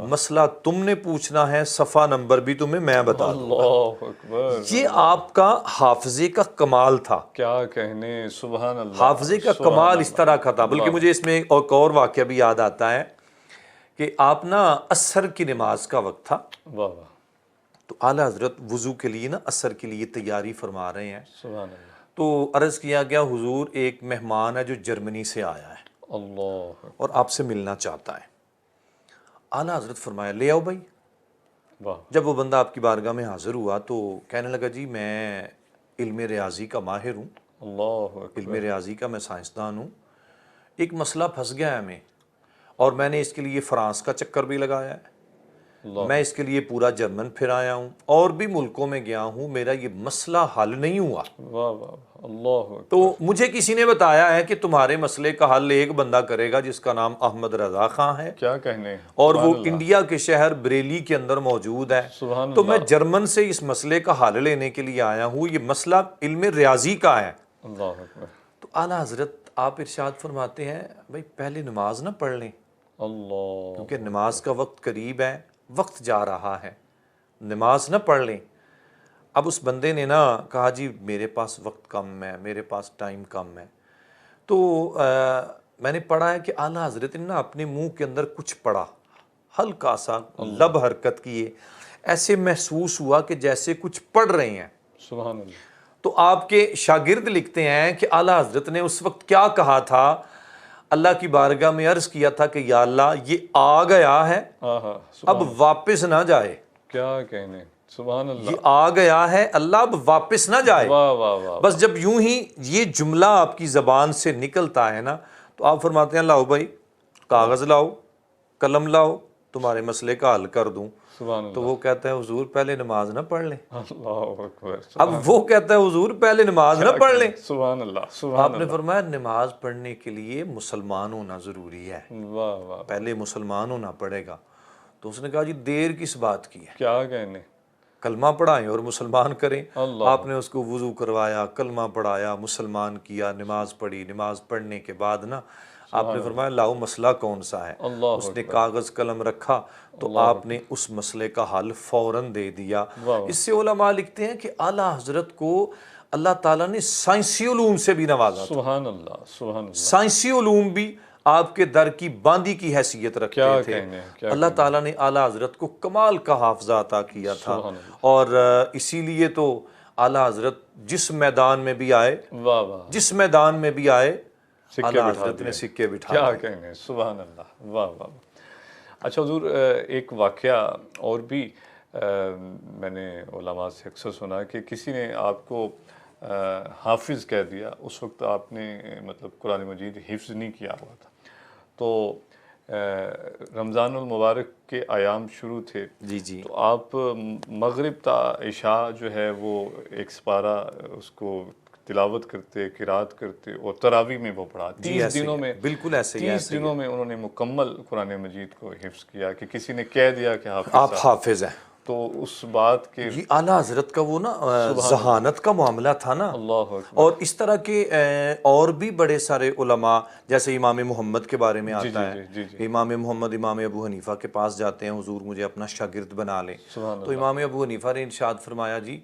مسئلہ تم نے پوچھنا ہے، صفحہ نمبر بھی تمہیں میں بتا دوں. اللہ اکبر. یہ آپ کا حافظے کا کمال تھا، کیا کہنے. سبحان اللہ. حافظے کا کمال اس طرح کا تھا. بلکہ مجھے اس میں ایک اور واقعہ بھی یاد آتا ہے کہ آپ نا عصر کی نماز کا وقت تھا، واہ واہ. تو اعلیٰ حضرت وضو کے لیے نا عصر کے لیے تیاری فرما رہے ہیں. سبحان اللہ. تو عرض کیا گیا حضور ایک مہمان ہے جو جرمنی سے آیا ہے اللہ. اور آپ سے ملنا چاہتا ہے. اعلیٰ حضرت فرمایا لے آؤ بھائی. واہ. جب وہ بندہ آپ کی بارگاہ میں حاضر ہوا تو کہنے لگا جی میں علم ریاضی کا ماہر ہوں، اللہ اکبر. علم ریاضی کا میں سائنسدان ہوں، ایک مسئلہ پھنس گیا ہے ہمیں اور میں نے اس کے لیے فرانس کا چکر بھی لگایا ہے، میں اس کے لیے پورا جرمن پھر آیا ہوں اور بھی ملکوں میں گیا ہوں، میرا یہ مسئلہ حل نہیں ہوا. واہ واہ. اللہ اکبر. تو مجھے کسی نے بتایا ہے کہ تمہارے مسئلے کا حل ایک بندہ کرے گا جس کا نام احمد رضا خان ہے، کیا کہنے. اور وہ انڈیا کے شہر بریلی کے اندر موجود ہے. سبحان تو اللہ. میں جرمن سے اس مسئلے کا حل لینے کے لیے آیا ہوں، یہ مسئلہ علم ریاضی کا ہے. اللہ اکبر. تو اعلیٰ حضرت آپ ارشاد فرماتے ہیں بھائی پہلے نماز نہ پڑھ لیں، اللہ. کیونکہ نماز کا وقت قریب ہے، وقت جا رہا ہے، نماز نہ پڑھ لیں. اب اس بندے نے نا کہا جی میرے پاس وقت کم ہے، میرے پاس ٹائم کم ہے. تو میں نے پڑھا ہے کہ اعلیٰ حضرت نے نا اپنے منہ کے اندر کچھ پڑھا، ہلکا سا لب حرکت کیے، ایسے محسوس ہوا کہ جیسے کچھ پڑھ رہے ہیں. سبحان اللہ. تو آپ کے شاگرد لکھتے ہیں کہ اعلیٰ حضرت نے اس وقت کیا کہا تھا، اللہ کی بارگاہ میں عرض کیا تھا کہ یا اللہ یہ آ گیا ہے اب واپس نہ جائے. کیا کہنے. سبحان اللہ. یہ آ گیا ہے اللہ اب واپس نہ جائے. واہ واہ واہ. بس جب یوں ہی یہ جملہ آپ کی زبان سے نکلتا ہے نا تو آپ فرماتے ہیں لاؤ بھائی کاغذ لاؤ، قلم لاؤ، تمہارے مسئلے کا حل کر دوں. سبحان اللہ. تو وہ کہتا ہے حضور پہلے نماز نہ پڑھ لیں. اللہ اکبر. اب وہ کہتا ہے حضور پہلے نماز نہ پڑھ لیں. سبحان اللہ. سبحان آپ نے فرمایا نماز پڑھنے کے لیے مسلمان ہونا ضروری ہے، واہ واہ. پہلے مسلمان ہونا پڑے گا. تو اس نے کہا جی دیر کس بات کی ہے، کیا کہنے. کلمہ پڑھائیں اور مسلمان کریں. اللہ. آپ نے اس کو وضو کروایا، کلمہ پڑھایا، مسلمان کیا، نماز پڑھی. نماز پڑھنے کے بعد نا آپ نے فرمایا لاؤ مسئلہ کون سا ہے. اللہ. اس نے کاغذ قلم رکھا تو آپ نے اس مسئلے کا حل فوراً دے دیا. اس سے علماء لکھتے ہیں کہ اعلیٰ حضرت کو اللہ تعالیٰ نے سائنسی علوم سے بھی نوازا تھا. سبحان اللہ، سبحان اللہ. سائنسی علوم بھی آپ کے در کی باندی کی حیثیت رکھتے کیا تھے. کہنے، کیا اللہ تعالیٰ نے اعلیٰ حضرت کو کمال کا حافظہ عطا کیا تھا. سبحان اللہ. اور اسی لیے تو اعلیٰ حضرت جس میدان میں بھی آئے، واہ واہ، جس میدان میں بھی آئے، سکے اعلیٰ بٹھا حضرت دیے. نے سکے بٹھا کیا دیے. کہنے، سبحان اللہ، واہ واہ. اچھا حضور، ایک واقعہ اور بھی میں نے علماء سے اکثر سنا کہ کسی نے آپ کو حافظ کہہ دیا. اس وقت آپ نے مطلب قرآن مجید حفظ نہیں کیا ہوا تھا، تو رمضان المبارک کے ایام شروع تھے. جی جی. تو آپ مغرب تا عشاء جو ہے وہ ایک سپارہ اس کو تلاوت کرتے، قرات کرتے، اور تراویح میں وہ پڑھا. 30 دنوں میں، بالکل ایسے ہی. 30 دنوں میں انہوں نے مکمل قرآن مجید کو حفظ کیا کہ کسی نے کہہ دیا کہ آپ حافظ حافظ ہیں. تو اس بات کے یہ اعلیٰ حضرت کا وہ نا ذہانت کا معاملہ تھا نا. اللہ اکبر. اور اس طرح کے اور بھی بڑے سارے علماء، جیسے امام محمد کے بارے میں آتا ہے. امام محمد امام ابو حنیفہ کے پاس جاتے ہیں، حضور مجھے اپنا شاگرد بنا لیں. تو امام ابو حنیفہ نے ارشاد فرمایا جی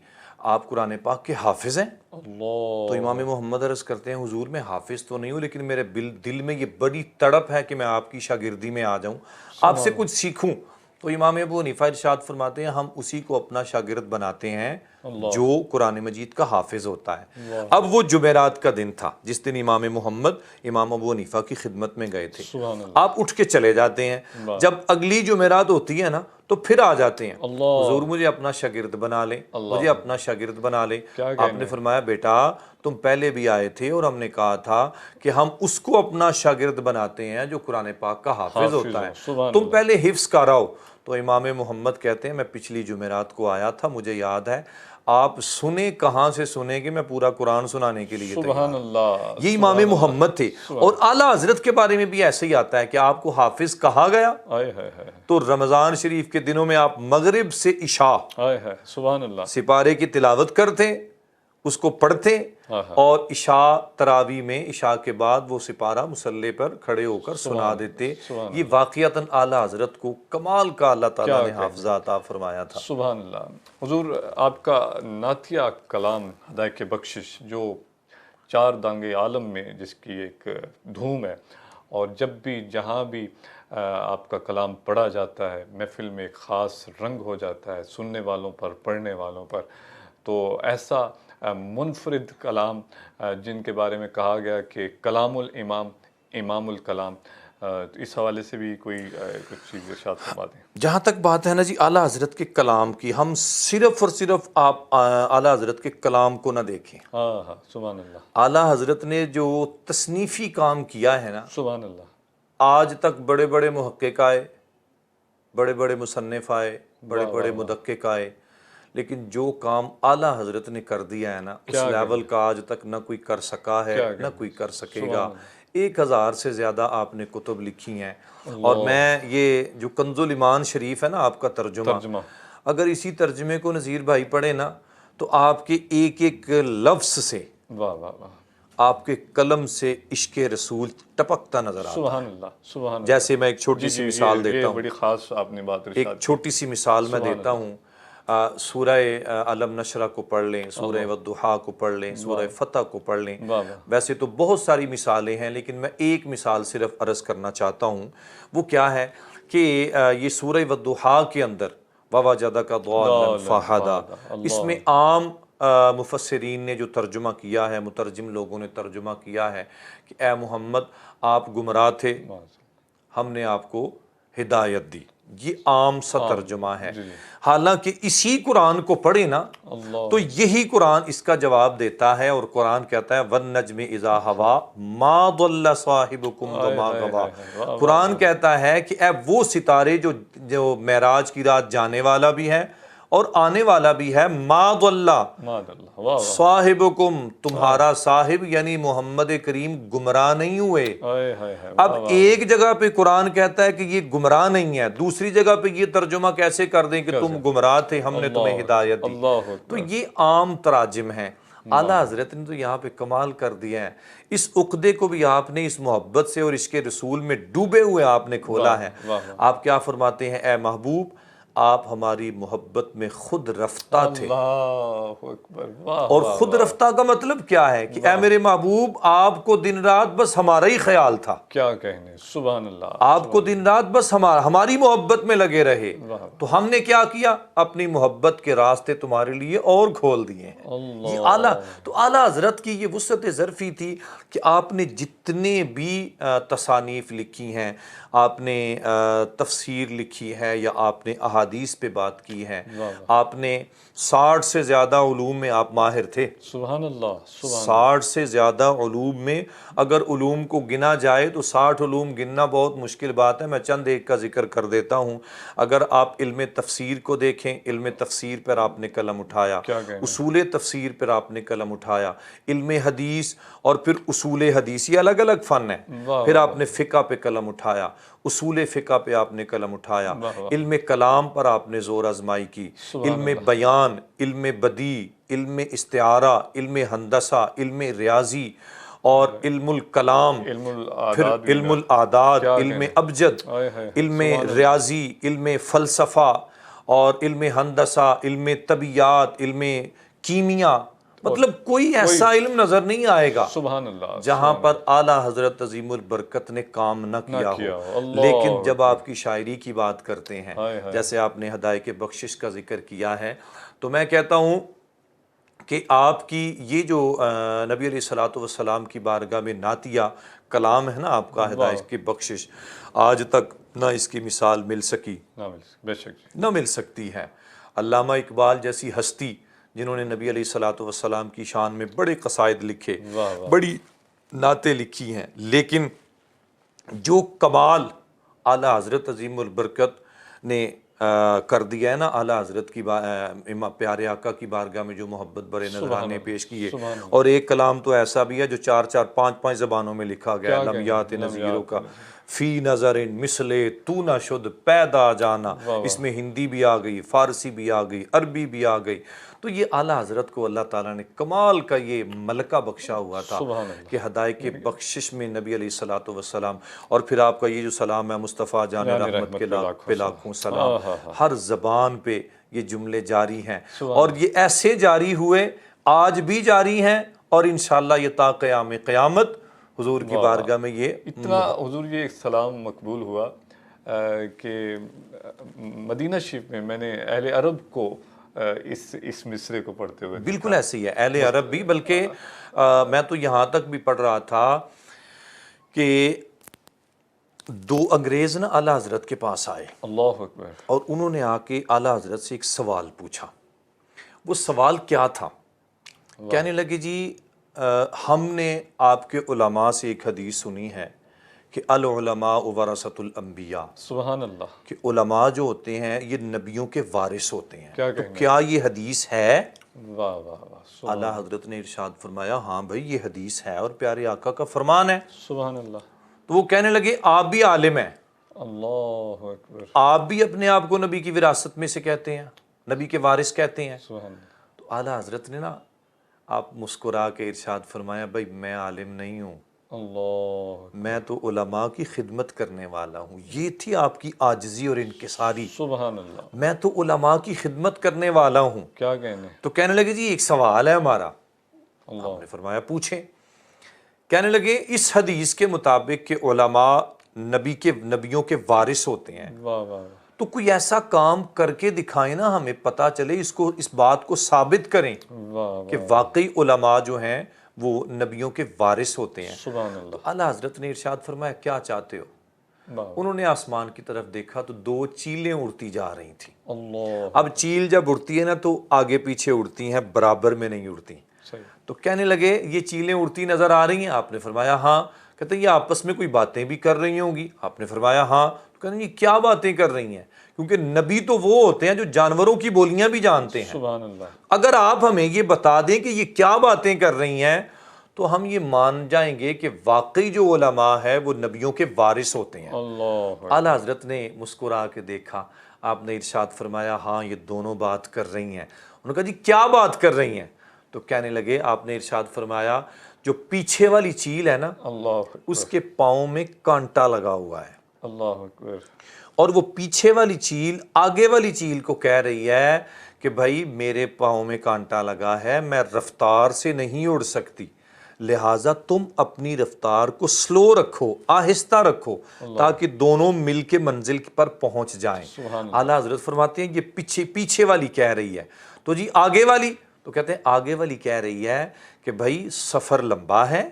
آپ قرآن پاک کے حافظ ہیں؟ اللہ. تو امام محمد عرض کرتے ہیں حضور میں حافظ تو نہیں ہوں، لیکن میرے دل میں یہ بڑی تڑپ ہے کہ میں آپ کی شاگردی میں آ جاؤں، آپ سے کچھ سیکھوں. تو امام ابو حنیفہ ارشاد فرماتے ہیں ہم اسی کو اپنا شاگرد بناتے ہیں جو قرآن مجید کا حافظ ہوتا ہے. اب وہ جمعرات کا دن تھا جس دن امام محمد امام ابو حنیفہ کی خدمت میں گئے تھے. آپ اٹھ کے چلے جاتے ہیں، جب اگلی جمعرات ہوتی ہے نا تو پھر آ جاتے ہیں، حضور مجھے اپنا شاگرد بنا لیں، مجھے اپنا شاگرد بنا لیں. آپ نے فرمایا بیٹا تم پہلے بھی آئے تھے اور ہم نے کہا تھا کہ ہم اس کو اپنا شاگرد بناتے ہیں جو قرآن پاک کا حافظ ہوتا ہے، تم پہلے حفظ کراؤ. تو امام محمد کہتے ہیں میں پچھلی جمعرات کو آیا تھا، مجھے یاد ہے، آپ سنیں کہاں سے سنیں کہ میں پورا قرآن سنانے کے لیے سبحان اللہ. یہ امام محمد تھے. اور اعلیٰ حضرت کے بارے میں بھی ایسے ہی آتا ہے کہ آپ کو حافظ کہا گیا تو رمضان شریف کے دنوں میں آپ مغرب سے عشاء سبحان اللہ سپارے کی تلاوت کرتے، اس کو پڑھتے، اور عشاء تراویح میں عشاء کے بعد وہ سپارہ مصلی پر کھڑے ہو کر سنا دیتے. یہ واقعتاً اعلیٰ حضرت کو کمال کا اللہ تعالیٰ نے حافظہ عطا فرمایا تھا. سبحان اللہ. حضور آپ کا نعتیہ کلام ہدایت بخشش جو 4 دانگے عالم میں جس کی ایک دھوم ہے، اور جب بھی جہاں بھی آپ کا کلام پڑھا جاتا ہے محفل میں ایک خاص رنگ ہو جاتا ہے سننے والوں پر، پڑھنے والوں پر. تو ایسا منفرد کلام جن کے بارے میں کہا گیا کہ کلام الامام امام الکلام، اس حوالے سے بھی کوئی کچھ چیز ارشاد فرما دیں. جہاں تک بات ہے نا جی اعلیٰ حضرت کے کلام کی، ہم صرف اور صرف آپ اعلیٰ حضرت کے کلام کو نہ دیکھیں. ہاں سبحان اللہ. اعلیٰ حضرت نے جو تصنیفی کام کیا ہے نا، سبحان اللہ. آج تک بڑے بڑے محقق آئے، بڑے بڑے مصنف آئے، بڑے بڑے مدقق آئے، لیکن جو کام اعلیٰ حضرت نے کر دیا ہے نا اس لیول کا آج تک نہ کوئی کر سکا ہے نہ کوئی کر سکے گا. 1000 سے زیادہ آپ نے کتب لکھی ہیں. اور میں یہ جو کنز الایمان شریف ہے نا آپ کا ترجمہ، اگر اسی ترجمے کو نذیر بھائی پڑھے نا تو آپ کے ایک ایک لفظ سے آپ کے قلم سے عشق رسول ٹپکتا نظر آتا ہے. سبحان اللہ. سبحان اللہ. جیسے میں ایک چھوٹی سی مثال دیتا ہوں، بڑی خاص آپ نے بات ارشاد. ایک چھوٹی سی مثال میں دیتا ہوں. سورہ علم نشرہ کو پڑھ لیں، سورہ والضحیٰ کو پڑھ لیں، سورہ فتح کو پڑھ لیں. ویسے تو بہت ساری مثالیں ہیں لیکن میں ایک مثال صرف عرض کرنا چاہتا ہوں. وہ کیا ہے کہ یہ سورہ والضحیٰ کے اندر وَوَجَدَكَ ضَالًّا فَہَدَىٰ، اس میں عام مفسرین نے جو ترجمہ کیا ہے، مترجم لوگوں نے ترجمہ کیا ہے کہ اے محمد آپ گمراہ تھے، ہم نے آپ کو ہدایت دی. یہ عام سا ترجمہ ہے. حالانکہ اسی قرآن کو پڑھے نا تو یہی قرآن اس کا جواب دیتا ہے، اور قرآن کہتا ہے وَالنَّجْمِ إِذَا هَوَىٰ مَا ضَلَّ صَاحِبُكُمْ وَمَا غَوَىٰ. قرآن کہتا ہے کہ اے وہ ستارے جو معراج کی رات جانے والا بھی ہے اور آنے والا بھی ہے، ما ضل صاحبکم، تمہارا صاحب یعنی محمد کریم گمراہ نہیں ہوئے. اب ایک جگہ پہ قرآن کہتا ہے کہ یہ گمراہ نہیں ہے، دوسری جگہ پہ یہ ترجمہ کیسے کر دیں کہ تم گمراہ تھے ہم نے تمہیں ہدایت دی. تو یہ عام تراجم ہیں. اعلیٰ حضرت نے تو یہاں پہ کمال کر دیا ہے. اس عقدے کو بھی آپ نے اس محبت سے اور عشق رسول میں ڈوبے ہوئے آپ نے کھولا ہے. آپ کیا فرماتے ہیں اے محبوب آپ ہماری محبت میں خود رفتہ تھے۔ اللہ اکبر، واہ اور واہ خود واہ، رفتہ کا مطلب کیا ہے کہ اے میرے محبوب آپ کو دن رات بس ہمارا ہی خیال تھا، کیا کہنے، سبحان اللہ، آپ کو دن رات بس ہماری محبت میں لگے رہے، واہ، تو ہم نے کیا کیا، اپنی محبت کے راستے تمہارے لیے اور کھول دیے ہیں۔ اللہ، یہ اعلیٰ، تو اعلیٰ حضرت کی یہ وسعت ظرفی تھی کہ آپ نے جتنے بھی تصانیف لکھی ہیں، آپ نے تفسیر لکھی ہے یا آپ نے احادیث پہ بات کی ہے، واہ، آپ نے 60 سے زیادہ علوم میں آپ ماہر تھے، سبحان اللہ، سبحان 60 سے زیادہ علوم میں، اگر علوم کو گنا جائے تو 60 علوم گننا بہت مشکل بات ہے، میں چند ایک کا ذکر کر دیتا ہوں۔ اگر آپ علم تفسیر کو دیکھیں، علم تفسیر پر آپ نے قلم اٹھایا، کیا کہنا، اصول تفسیر پر آپ نے قلم اٹھایا، علم حدیث اور پھر اصول حدیث، یہ الگ الگ فن ہے، واہ، پھر آپ نے فقہ پہ قلم اٹھایا، اصول فقہ پہ آپ نے قلم اٹھایا، واہ، واہ، علم کلام پر آپ نے زور آزمائی کی، سبحان علم اللہ، بیان، علم بدیع، علم استعارہ، علم ہندسہ، علم ریاضی اور علم الکلام، علم پھر العادات بھی علم ہے، العادات، کیا علم کہنے، ابجد، آئے ہائے، علم سبحان اللہ، ریاضی، علم فلسفہ اور علم ہندسہ، علم طبیعیات، علم کیمیا، مطلب کوئی ایسا علم نظر نہیں آئے گا سبحان اللہ، جہاں سبحان پر اعلیٰ حضرت عظیم البرکت نے کام نہ اللہ، کیا کیا ہو۔ ہو، اللہ لیکن جب اکبر، آپ کی شاعری کی بات کرتے ہیں، ہائے ہائے، جیسے آپ نے ہدایت بخشش کا ذکر کیا ہے، تو میں کہتا ہوں کہ آپ کی یہ جو نبی علیہ الصلوۃ والسلام کی بارگاہ میں نعتیہ کلام ہے نا آپ کا، ہدایت کی بخشش، آج تک نہ اس کی مثال مل سکی، نہ مل سکے، بے شک جی، نہ مل سکتی ہے۔ علامہ اقبال جیسی ہستی جنہوں نے نبی علیہ الصلوۃ والسلام کی شان میں بڑے قصائد لکھے، واہ واہ، بڑی نعتیں لکھی ہیں، لیکن جو کمال اعلیٰ حضرت عظیم البرکت نے کر دیا ہے نا، اعلیٰ حضرت کی پیارے آقا کی بارگاہ میں جو محبت برے سبحان نذرانے اللہ، پیش کیے، سبحان اللہ، اور ایک کلام تو ایسا بھی ہے جو 4 5 زبانوں میں لکھا گیا ہے، کیا کہنے، لمیات لمیات نظیروں کا، فی نظر مثل تو نہ شد پیدا جانا، واہ واہ، اس میں ہندی بھی آ گئی، فارسی بھی آ گئی، عربی بھی آ گئی۔ تو یہ اعلیٰ حضرت کو اللہ تعالیٰ نے کمال کا یہ ملکہ بخشا ہوا تھا سبحان اللہ، کہ ہدایت کے بخشش میں نبی علیہ الصلوۃ والسلام، اور پھر آپ کا یہ جو سلام ہے مصطفیٰ جان یعنی رحمت کے لاکھوں پہ لاکھوں سلام، سلام، ہر زبان پہ یہ جملے جاری ہیں، سبحان اور یہ ایسے جاری ہوئے، آج بھی جاری ہیں، اور انشاءاللہ یہ تا قیام قیامت حضور کی واہ واہ، بارگاہ میں یہ اتنا حضور یہ ایک سلام مقبول ہوا کہ مدینہ شریف میں نے اہل عرب کو اس مصرے کو پڑھتے ہوئے بالکل ایسے ہی ہے، اہل عرب بھی، بلکہ میں تو یہاں تک بھی پڑھ رہا تھا کہ 2 انگریز نا اعلیٰ حضرت کے پاس آئے، اللہ اکبر، اور انہوں نے آ کے اعلیٰ حضرت سے ایک سوال پوچھا۔ وہ سوال کیا تھا؟ کہنے لگے جی ہم نے آپ کے علماء سے ایک حدیث سنی ہے کہ العلماء ورثۃ الانبیاء، سبحان اللہ، کہ علماء جو ہوتے ہیں یہ نبیوں کے وارث ہوتے ہیں، کیا تو کہنا، کیا یہ حدیث ہے؟ واہ واہ واہ، اعلیٰ حضرت نے ارشاد فرمایا ہاں بھائی یہ حدیث ہے اور پیارے آقا کا فرمان ہے۔ سبحان اللہ، تو وہ کہنے لگے آپ بھی عالم ہیں، اللہ اکبر، آپ بھی اپنے آپ کو نبی کی وراثت میں سے کہتے ہیں، نبی کے وارث کہتے ہیں؟ سبحان اللہ، تو اعلیٰ حضرت نے نا آپ مسکرا کے ارشاد فرمایا بھائی میں عالم نہیں ہوں، اللہ، میں تو علماء کی خدمت کرنے والا ہوں۔ یہ تھی آپ کی عاجزی اور انکساری، سبحان اللہ، میں تو علماء کی خدمت کرنے والا ہوں۔ کیا کہنے، تو کہنے لگے جی ایک سوال ہے ہمارا، اللہ، آپ نے فرمایا پوچھیں۔ کہنے لگے اس حدیث کے مطابق کہ علماء نبیوں کے وارث ہوتے ہیں، واہ واہ، تو کوئی ایسا کام کر کے دکھائیں نا، ہمیں پتہ چلے، اس بات کو ثابت کریں واہ کہ واہ، واقعی علماء جو ہیں وہ نبیوں کے وارث ہوتے ہیں۔ سبحان اللہ، تو اعلیٰ حضرت نے ارشاد فرمایا کیا چاہتے ہو؟ واہ، انہوں نے آسمان کی طرف دیکھا تو 2 چیلیں اڑتی جا رہی تھیں۔ اللہ، اب چیل جب اڑتی ہے نا تو آگے پیچھے اڑتی ہیں، برابر میں نہیں اڑتی۔ صحیح، تو کہنے لگے یہ چیلیں اڑتی نظر آ رہی ہیں؟ آپ نے فرمایا ہاں۔ کہتے ہیں یہ آپس میں کوئی باتیں بھی کر رہی ہوں گی؟ آپ نے فرمایا ہاں۔ تو کہتے ہیں یہ کیا باتیں کر رہی ہیں؟ کیونکہ نبی تو وہ ہوتے ہیں جو جانوروں کی بولیاں بھی جانتے ہیں۔ سبحان اللہ، اگر آپ ہمیں یہ بتا دیں کہ یہ کیا باتیں کر رہی ہیں تو ہم یہ مان جائیں گے کہ واقعی جو علماء ہے وہ نبیوں کے وارث ہوتے ہیں۔ اللہ، اعلیٰ حضرت نے مسکرا کے دیکھا، آپ نے ارشاد فرمایا ہاں یہ دونوں بات کر رہی ہیں۔ انہوں نے کہا جی کیا بات کر رہی ہیں؟ تو کہنے لگے آپ نے ارشاد فرمایا جو پیچھے والی چیل ہے نا اللہ، اس کے پاؤں میں کانٹا لگا ہوا ہے، اللہ اکبر. اور وہ پیچھے والی چیل آگے والی چیل کو کہہ رہی ہے کہ بھائی میرے پاؤں میں کانٹا لگا ہے، میں رفتار سے نہیں اڑ سکتی، لہٰذا تم اپنی رفتار کو سلو رکھو، آہستہ رکھو، تاکہ دونوں مل کے منزل پر پہنچ جائیں. اعلیٰ حضرت فرماتے ہیں یہ پیچھے والی کہہ رہی ہے. تو جی آگے والی، تو کہتے ہیں آگے والی کہہ رہی ہے کہ بھائی سفر لمبا ہے،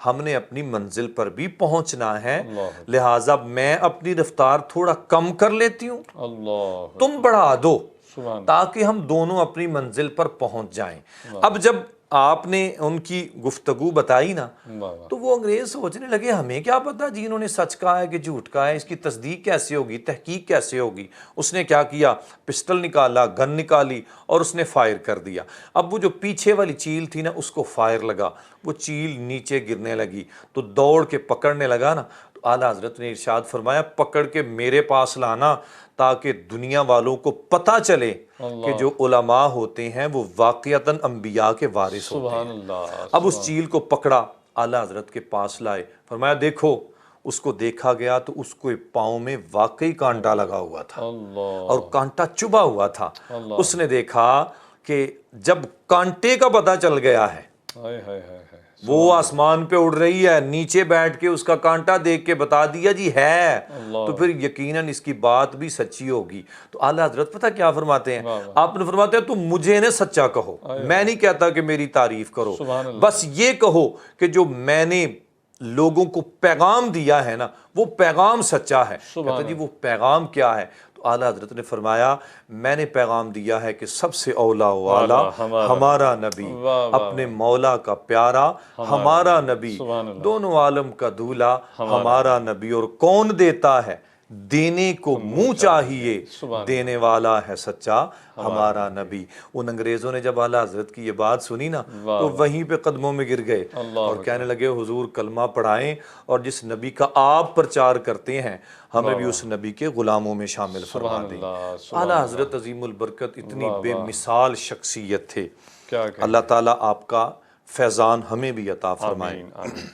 ہم نے اپنی منزل پر بھی پہنچنا ہے، لہٰذا میں اپنی رفتار تھوڑا کم کر لیتی ہوں، اللہ تم بڑھا دو، سبحان تاکہ ہم دونوں اپنی منزل پر پہنچ جائیں. اب جب آپ نے ان کی گفتگو بتائی نا، اللہ. تو وہ انگریز سوچنے لگے ہمیں کیا پتا جی انہوں نے سچ کہا ہے کہ جھوٹ کہا ہے، اس کی تصدیق کیسے ہوگی، تحقیق کیسے ہوگی. اس نے کیا کیا، پسٹل نکالا، گن نکالی اور اس نے فائر کر دیا. اب وہ جو پیچھے والی چیل تھی نا، اس کو فائر لگا، وہ چیل نیچے گرنے لگی، تو دوڑ کے پکڑنے لگا نا. تو اعلیٰ حضرت نے ارشاد فرمایا پکڑ کے میرے پاس لانا، تاکہ دنیا والوں کو پتہ چلے کہ جو علماء ہوتے ہیں وہ واقعتاً انبیاء کے وارث ہوتے سبحان ہیں. اللہ. اب اس چیل کو پکڑا، اعلیٰ حضرت کے پاس لائے، فرمایا دیکھو. اس کو دیکھا گیا تو اس کو پاؤں میں واقعی کانٹا لگا ہوا تھا اللہ. اور کانٹا چبھا ہوا تھا. اس نے دیکھا کہ جب کانٹے کا پتہ چل گیا ہے، ہائے ہائے ہائے ہائے. وہ آسمان پہ اڑ رہی ہے، نیچے بیٹھ کے اس کا کانٹا دیکھ کے بتا دیا جی ہے، تو پھر یقیناً اس کی بات بھی سچی ہوگی. تو اعلیٰ حضرت پتہ کیا فرماتے ہیں، آپ نے فرماتے ہیں تم مجھے نے سچا کہو، میں نہیں کہتا کہ میری تعریف کرو، بس یہ کہو کہ جو میں نے لوگوں کو پیغام دیا ہے نا وہ پیغام سچا ہے. کہتے جی وہ پیغام کیا ہے؟ تو اعلیٰ حضرت نے فرمایا میں نے پیغام دیا ہے کہ سب سے اولا و اعلیٰ ہمارا نبی، اپنے مولا کا پیارا ہمارا نبی، دونوں عالم کا دولہا ہمارا نبی، اور کون دیتا ہے، دینے کو منہ چاہیے، دینے والا ہے سچا ہمارا نبی. ان انگریزوں نے جب اعلیٰ حضرت کی یہ بات سنی نا تو وہیں پہ قدموں میں گر گئے اور کہنے لگے حضور کلمہ پڑھائیں، اور جس نبی کا آپ پرچار کرتے ہیں ہمیں بھی اس نبی کے غلاموں میں شامل فرما دیں. اعلیٰ حضرت عظیم البرکت اتنی بے مثال شخصیت تھے. اللہ تعالیٰ آپ کا فیضان ہمیں بھی عطا فرمائے. آمین.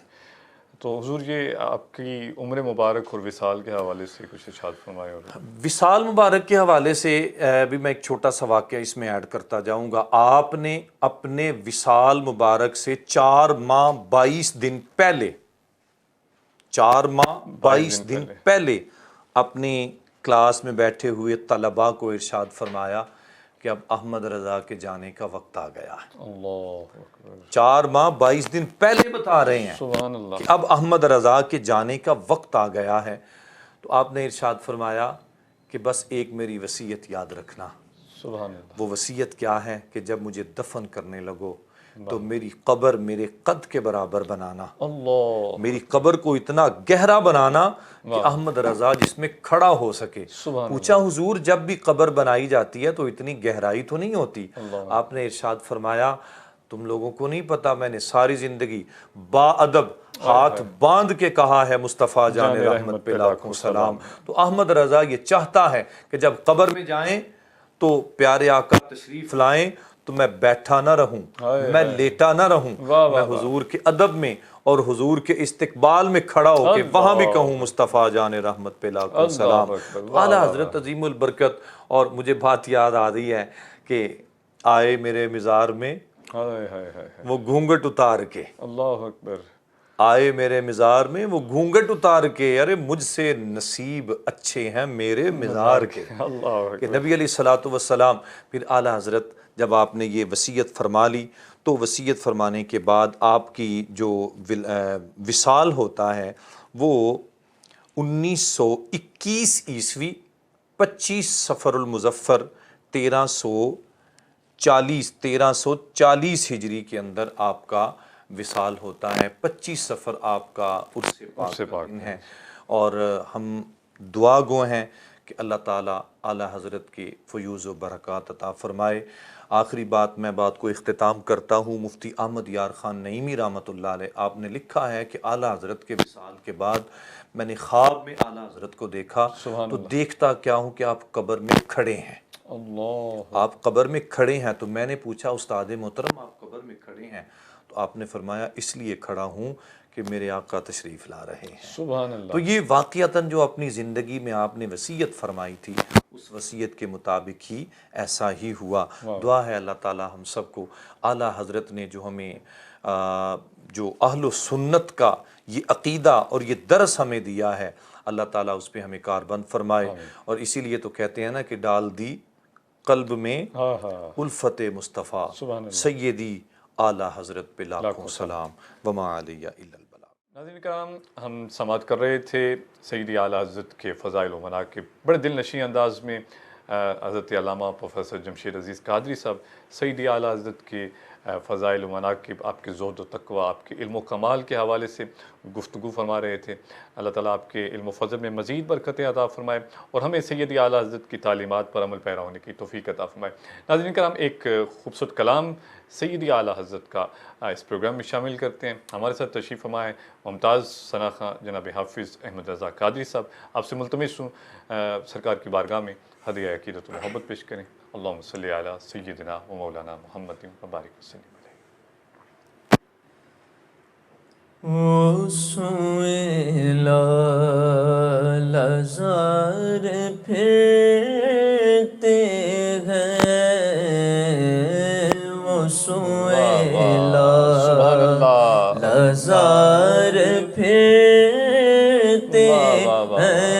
تو حضور یہ آپ کی عمر مبارک اور وصال کے حوالے سے کچھ ارشاد فرمائے. اور وصال مبارک کے حوالے سے بھی میں ایک چھوٹا سا واقعہ اس میں ایڈ کرتا جاؤں گا. آپ نے اپنے وصال مبارک سے 4 ماہ 22 دن پہلے 4 ماہ 22 دن پہلے اپنی کلاس میں بیٹھے ہوئے طلباء کو ارشاد فرمایا کہ اب احمد رضا کے جانے کا وقت آ گیا ہے. اللہ اکبر. 4 ماہ 22 دن پہلے بتا رہے ہیں سبحان اللہ. کہ اب احمد رضا کے جانے کا وقت آ گیا ہے. تو آپ نے ارشاد فرمایا کہ بس ایک میری وصیت یاد رکھنا. سبحان اللہ. وہ وصیت کیا ہے کہ جب مجھے دفن کرنے لگو تو میری قبر میرے قد کے برابر بنانا، اللہ. میری قبر کو اتنا گہرا بنانا کہ احمد رضا جس میں کھڑا ہو سکے. پوچھا حضور جب بھی قبر بنائی جاتی ہے تو اتنی گہرائی تو نہیں ہوتی؟ آپ نے ارشاد فرمایا تم لوگوں کو نہیں پتا میں نے ساری زندگی با ادب ہاتھ باندھ کے کہا ہے مصطفیٰ جان رحمت پہ لاکھوں سلام. تو احمد رضا یہ چاہتا ہے کہ جب قبر میں جائیں تو پیارے آقا تشریف لائیں تو میں بیٹھا نہ رہوں، میں لیٹا نہ رہوں، میں حضور کے ادب میں اور حضور کے استقبال میں کھڑا ہو کے وہاں بھی کہوں مصطفیٰ جان رحمت پہ لاکھوں سلام. اعلیٰ حضرت عظیم البرکت. اور مجھے بات یاد آ رہی ہے کہ آئے میرے مزار میں وہ گھونگھٹ اتار کے، اللہ اکبر. آئے میرے مزار میں وہ گھونگھٹ اتار کے، ارے مجھ سے نصیب اچھے ہیں میرے مزار کے. کہ نبی علیہ الصلوۃ والسلام. پھر اعلیٰ حضرت جب آپ نے یہ وصیت فرما لی تو وصیت فرمانے کے بعد آپ کی جو وصال ہوتا ہے وہ 1921 عیسوی 25 صفر المظفر 1340 ہجری کے اندر آپ کا وصال ہوتا ہے. 25 صفر آپ کا عرس پاک کا دن ہے. اور ہم دعا گو ہیں کہ اللہ تعالیٰ اعلیٰ حضرت کے فیوز و برکات عطا فرمائے. آخری بات میں بات کو اختتام کرتا ہوں. مفتی احمد یار خان نعیمی رحمۃ اللہ علیہ آپ نے لکھا ہے کہ اعلیٰ حضرت کے وصال کے بعد میں نے خواب میں اعلیٰ حضرت کو دیکھا تو دیکھتا کیا ہوں کہ آپ قبر میں کھڑے ہیں. اللہ. آپ قبر میں کھڑے ہیں. تو میں نے پوچھا استاد محترم آپ قبر میں کھڑے ہیں؟ تو آپ نے فرمایا اس لیے کھڑا ہوں کہ کہ میرے آقا تشریف لا رہے ہیں. سبحان اللہ. تو یہ واقعتاً جو اپنی زندگی میں آپ نے وصیت فرمائی تھی اس وصیت کے مطابق ہی ایسا ہی ہوا. دعا ہے اللہ تعالی ہم سب کو اعلیٰ حضرت نے جو ہمیں جو اہل و سنت کا یہ عقیدہ اور یہ درس ہمیں دیا ہے اللہ تعالیٰ اس پہ ہمیں کاربند فرمائے. اور اسی لیے تو کہتے ہیں نا کہ ڈال دی قلب میں الفت مصطفیٰ سیدی اعلیٰ حضرت پہ لاکھوں سلام وما علیہ الا البلاغ. ناظرین کرام، ہم سماعت کر رہے تھے سیدی اعلیٰ حضرت کے فضائل و مناقب. بڑے دل نشیں انداز میں حضرت علامہ پروفیسر جمشید عزیز قادری صاحب سیدی اعلیٰ حضرت کے فضائل و مناقب، آپ کے زہد و تقویٰ، آپ کے علم و کمال کے حوالے سے گفتگو فرما رہے تھے. اللہ تعالیٰ آپ کے علم و فضل میں مزید برکتیں عطا فرمائے اور ہمیں سیدی اعلیٰ حضرت کی تعلیمات پر عمل پیرا ہونے کی توفیق عطا فرمائے. ناظرین کرام، ایک خوبصورت کلام سیدی اعلیٰ حضرت کا اس پروگرام میں شامل کرتے ہیں. ہمارے ساتھ تشریف فرمائے ممتاز ثنا خواں جناب حافظ احمد رضا قادری صاحب. آپ سے ملتمس ہوں سرکار کی بارگاہ میں ہدیہ عقیدت و محبت پیش کریں. اللہم صلی علی سیدنا و مولانا محمد وبارک وسلم علیہ. سوئے لازار پھرتے ہیں، وہ سوئے لازار پھرتے ہیں،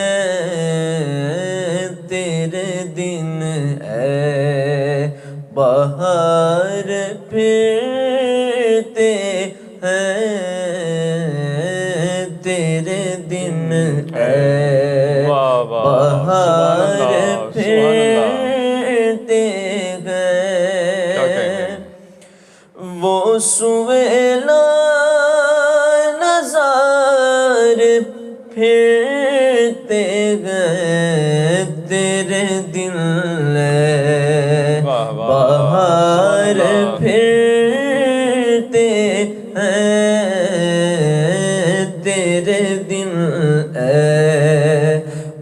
تیرے دن اے بہار پھرتے ہیں، تیرے دن اے بہار پھرتے ہیں، وہ سویلا نظار پھرتے ہیں، تیرے دل بہار پھرتے ہیں، تیرے دل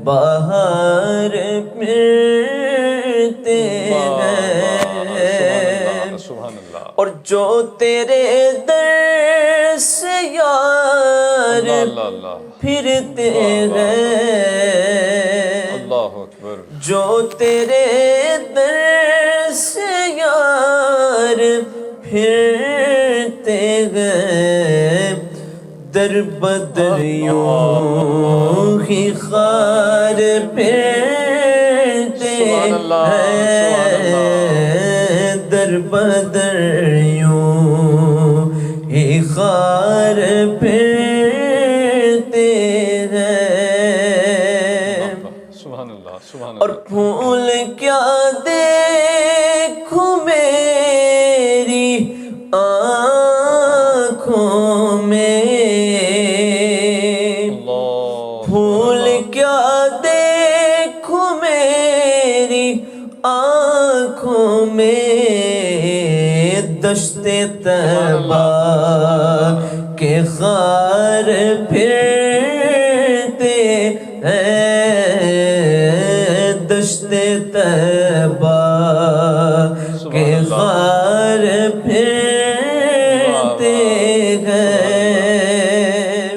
بہار پھرتے ہیں. اور جو تیرے در سے یار پھرتے ہیں، جو تیرے در سے یار پھرتے ہیں، در بدر یوں ہی خار پھرتے ہیں، در بدر یوں ہی خار پھرتے ہیں. اور پھول کیا دیکھوں میری آنکھوں میں، پھول کیا دیکھوں میری آنکھوں میں، دشت طیبہ کے خار پھرتے ہیں، دشت طیبہ کے خار پھرتے ہیں.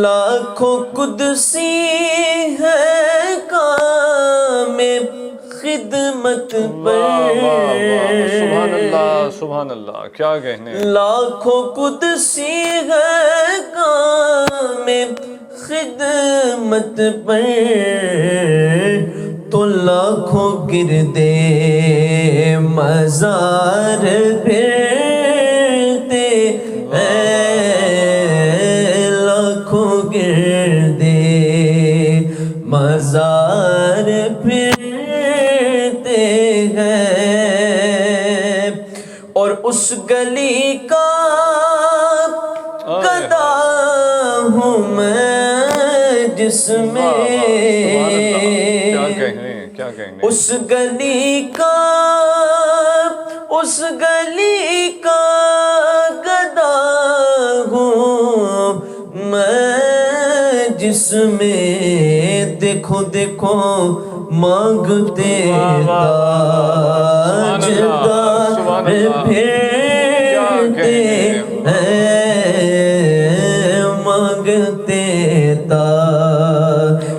لاکھوں قدسی ہے کام خدمت پر، سبحان اللہ، کیا کہنے. لاکھوں قدسی ہے کام خدمت پر، تو لاکھوں گردے مزار پھرتے ہیں، لاکھوں گردے مزار پھرتے ہیں. اور اس گلی کا گدا ہوں میں جس میں، اس گلی کا گدا ہوں میں جس میں، دیکھو دیکھو مانگتے تاجدار پھرتے ہیں، تاجدار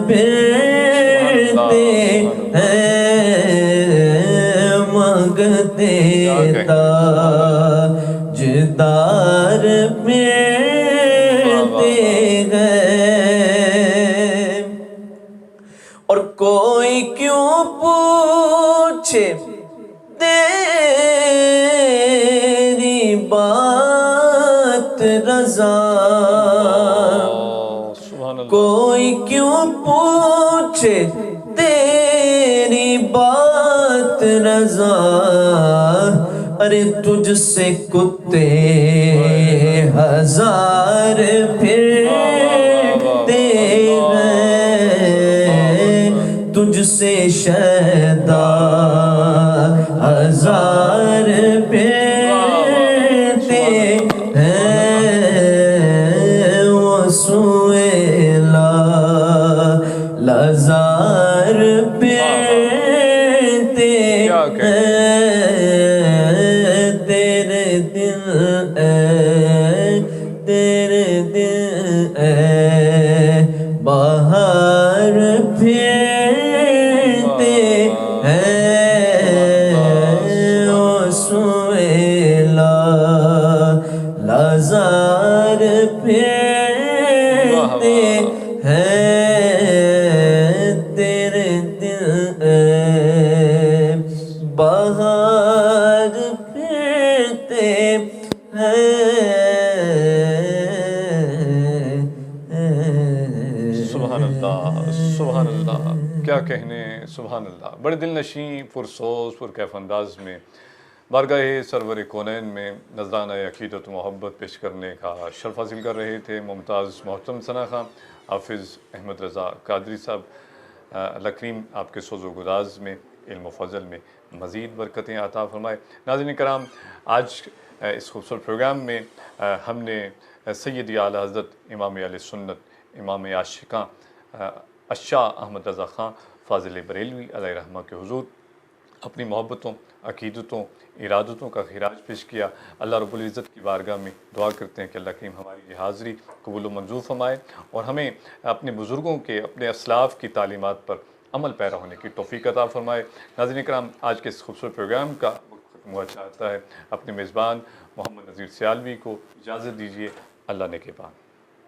پھرتے ہیں مانگتے تاجدار پھرتے ہیں اور کوئی کیوں پوچھے تیری بات رضا کوئی کیوں پوچھے تیری بات رضا ارے تجھ سے کتے ہزار پھرتے ہیں تجھ سے شیدا ہزار پھرتے ہیں وہ سویلا لازار پھرتے ہیں تیرے دل باہر پھرتے ہیں وہ سویلا لازار پھرتے ہیں تیرے دل باہر پھرتے سبحان اللہ سبحان اللہ، کیا کہنے، سبحان اللہ۔ بڑے دل نشیں، پرسوز، پرکیف انداز میں بارگاہ سرور کونین میں نذرانہ عقیدت و محبت پیش کرنے کا شرف حاصل کر رہے تھے ممتاز محترم ثنا خان، حافظ احمد رضا قادری صاحب۔ اللہ کریم آپ کے سوز و گداز میں، علم و فضل میں مزید برکتیں عطا فرمائے۔ ناظرین کرام، آج اس خوبصورت پروگرام میں ہم نے سیدی اعلیٰ حضرت امام اہل سنت، امام عاشقاں الشاہ احمد رضا خان فاضل بریلوی علیہ رحمہ کے حضور اپنی محبتوں، عقیدتوں، ارادتوں کا خراج پیش کیا۔ اللہ رب العزت کی بارگاہ میں دعا کرتے ہیں کہ اللہ کریم ہماری یہ حاضری قبول و منظور فرمائے اور ہمیں اپنے بزرگوں کے، اپنے اسلاف کی تعلیمات پر عمل پیرا ہونے کی توفیق عطا فرمائے۔ ناظرین کرام، آج کے اس خوبصورت پروگرام کا ختم ہوا چاہتا ہے۔ اپنے میزبان محمد نذیر سیالوی کو اجازت دیجیے۔ اللہ نے کے بعد